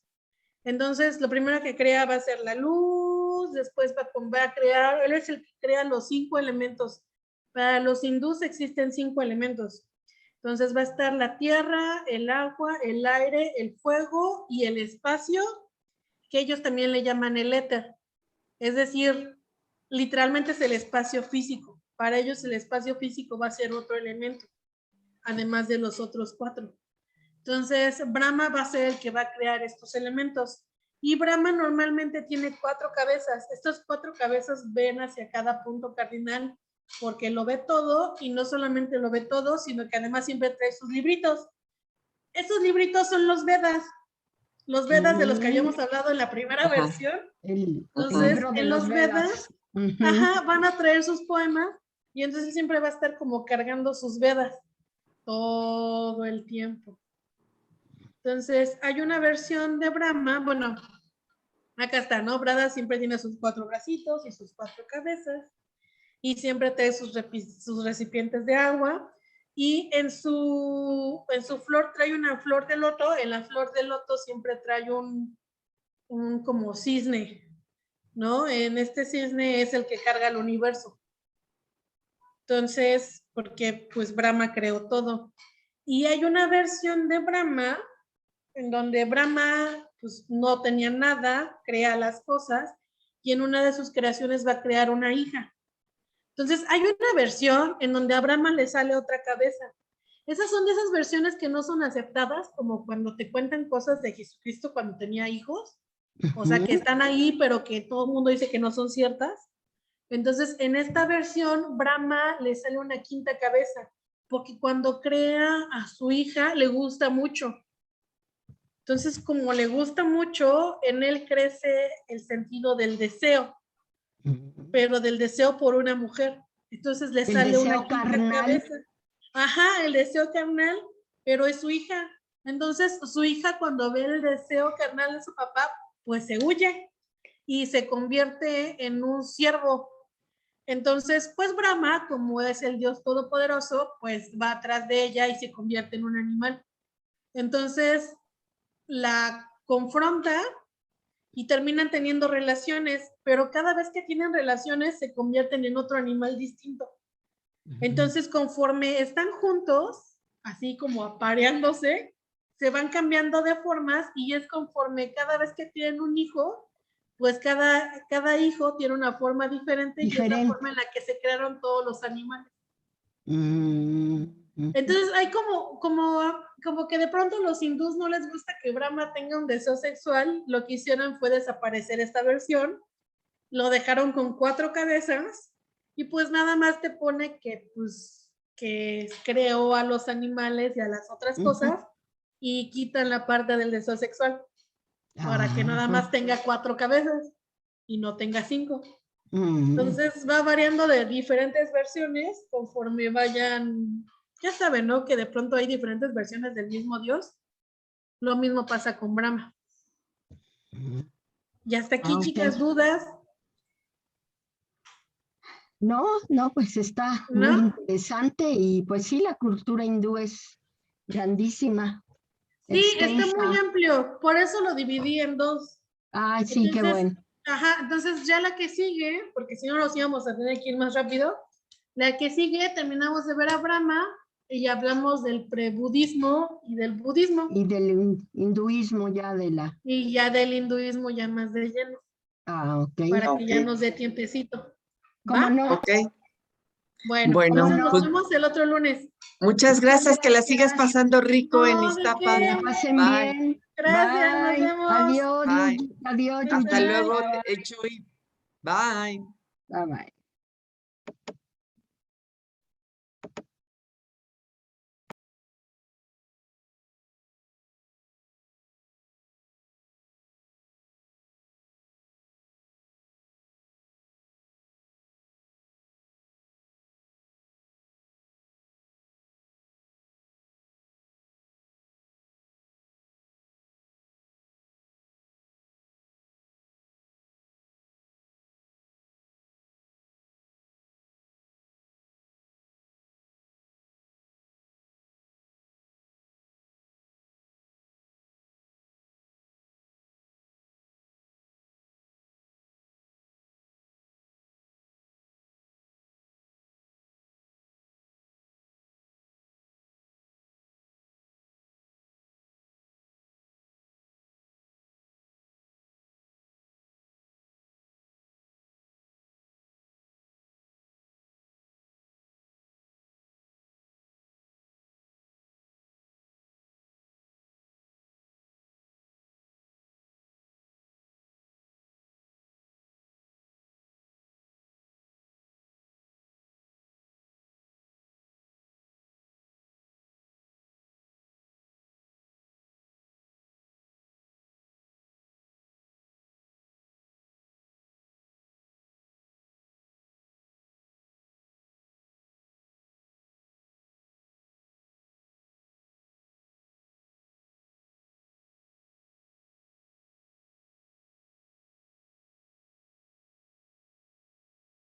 Entonces lo primero que crea va a ser la luz, después va a crear, él es el que crea los 5 elementos. Para los hindús existen 5 elementos. Entonces va a estar la tierra, el agua, el aire, el fuego y el espacio, que ellos también le llaman el éter. Es decir, literalmente es el espacio físico. Para ellos el espacio físico va a ser otro elemento, además de los otros 4. Entonces, Brahma va a ser el que va a crear estos elementos. Y Brahma normalmente tiene 4 cabezas. Estas 4 cabezas ven hacia cada punto cardinal porque lo ve todo y no solamente lo ve todo, sino que además siempre trae sus libritos. Estos libritos son los Vedas. Los Vedas de los que habíamos hablado en la primera versión. Entonces, en los Vedas, van a traer sus poemas y entonces siempre va a estar como cargando sus Vedas todo el tiempo. Entonces, hay una versión de Brahma, bueno, acá está, ¿no? Brahma siempre tiene sus 4 bracitos y sus 4 cabezas y siempre trae sus recipientes de agua y en su flor trae una flor de loto, en la flor de loto siempre trae un como cisne, ¿no? En este cisne es el que carga el universo. Entonces, porque pues Brahma creó todo. Y hay una versión de Brahma en donde Brahma pues, no tenía nada, crea las cosas, y en una de sus creaciones va a crear una hija. Entonces, hay una versión en donde a Brahma le sale otra cabeza. Esas son de esas versiones que no son aceptadas, como cuando te cuentan cosas de Jesucristo cuando tenía hijos, o sea, que están ahí, pero que todo el mundo dice que no son ciertas. Entonces, en esta versión, Brahma le sale una 5ª cabeza, porque cuando crea a su hija, le gusta mucho. Entonces, como le gusta mucho, en él crece el sentido del deseo, pero del deseo por una mujer. Entonces le sale una 5ª cabeza. Ajá, el deseo carnal, pero es su hija. Entonces, su hija cuando ve el deseo carnal de su papá, pues se huye y se convierte en un siervo. Entonces, pues Brahma, como es el Dios todopoderoso, pues va atrás de ella y se convierte en un animal. Entonces, la confronta y terminan teniendo relaciones, pero cada vez que tienen relaciones se convierten en otro animal distinto. Entonces, conforme están juntos, así como apareándose, se van cambiando de formas y es conforme cada vez que tienen un hijo, pues cada hijo tiene una forma diferente y es la forma en la que se crearon todos los animales. Entonces hay como que de pronto los hindús no les gusta que Brahma tenga un deseo sexual, lo que hicieron fue desaparecer esta versión, lo dejaron con 4 cabezas y pues nada más te pone que pues que creó a los animales y a las otras cosas y quitan la parte del deseo sexual para que nada más tenga 4 cabezas y no tenga 5. Entonces va variando de diferentes versiones conforme vayan, ya saben, ¿no? Que de pronto hay diferentes versiones del mismo Dios. Lo mismo pasa con Brahma. Y hasta aquí, chicas, dudas. No, pues está muy ¿No? interesante y pues sí, la cultura hindú es grandísima, Sí, está muy extensa. amplio, por eso lo dividí en dos. Ay, sí, qué Entonces, bueno. ajá, entonces ya la que sigue, porque si no nos íbamos a tener que ir más rápido, la que sigue terminamos de ver a Brahma y hablamos del prebudismo y del budismo Y del hinduismo ya de la... y ya del hinduismo ya más de lleno, Ok. para que Ok, ya nos dé tiempecito. ¿Cómo ¿Va? no? ok. Bueno, Bueno, entonces no? nos pues vemos el otro lunes. muchas Muchas gracias, que la sigas gracias. pasando rico en No, ¿de Iztapa. Que qué? la pasen Bye, bien. Gracias, nos Bye. vemos. Adiós, bye. Adiós, Hasta Yuyi. luego, Bye, Chuy. Bye. bye. Bye.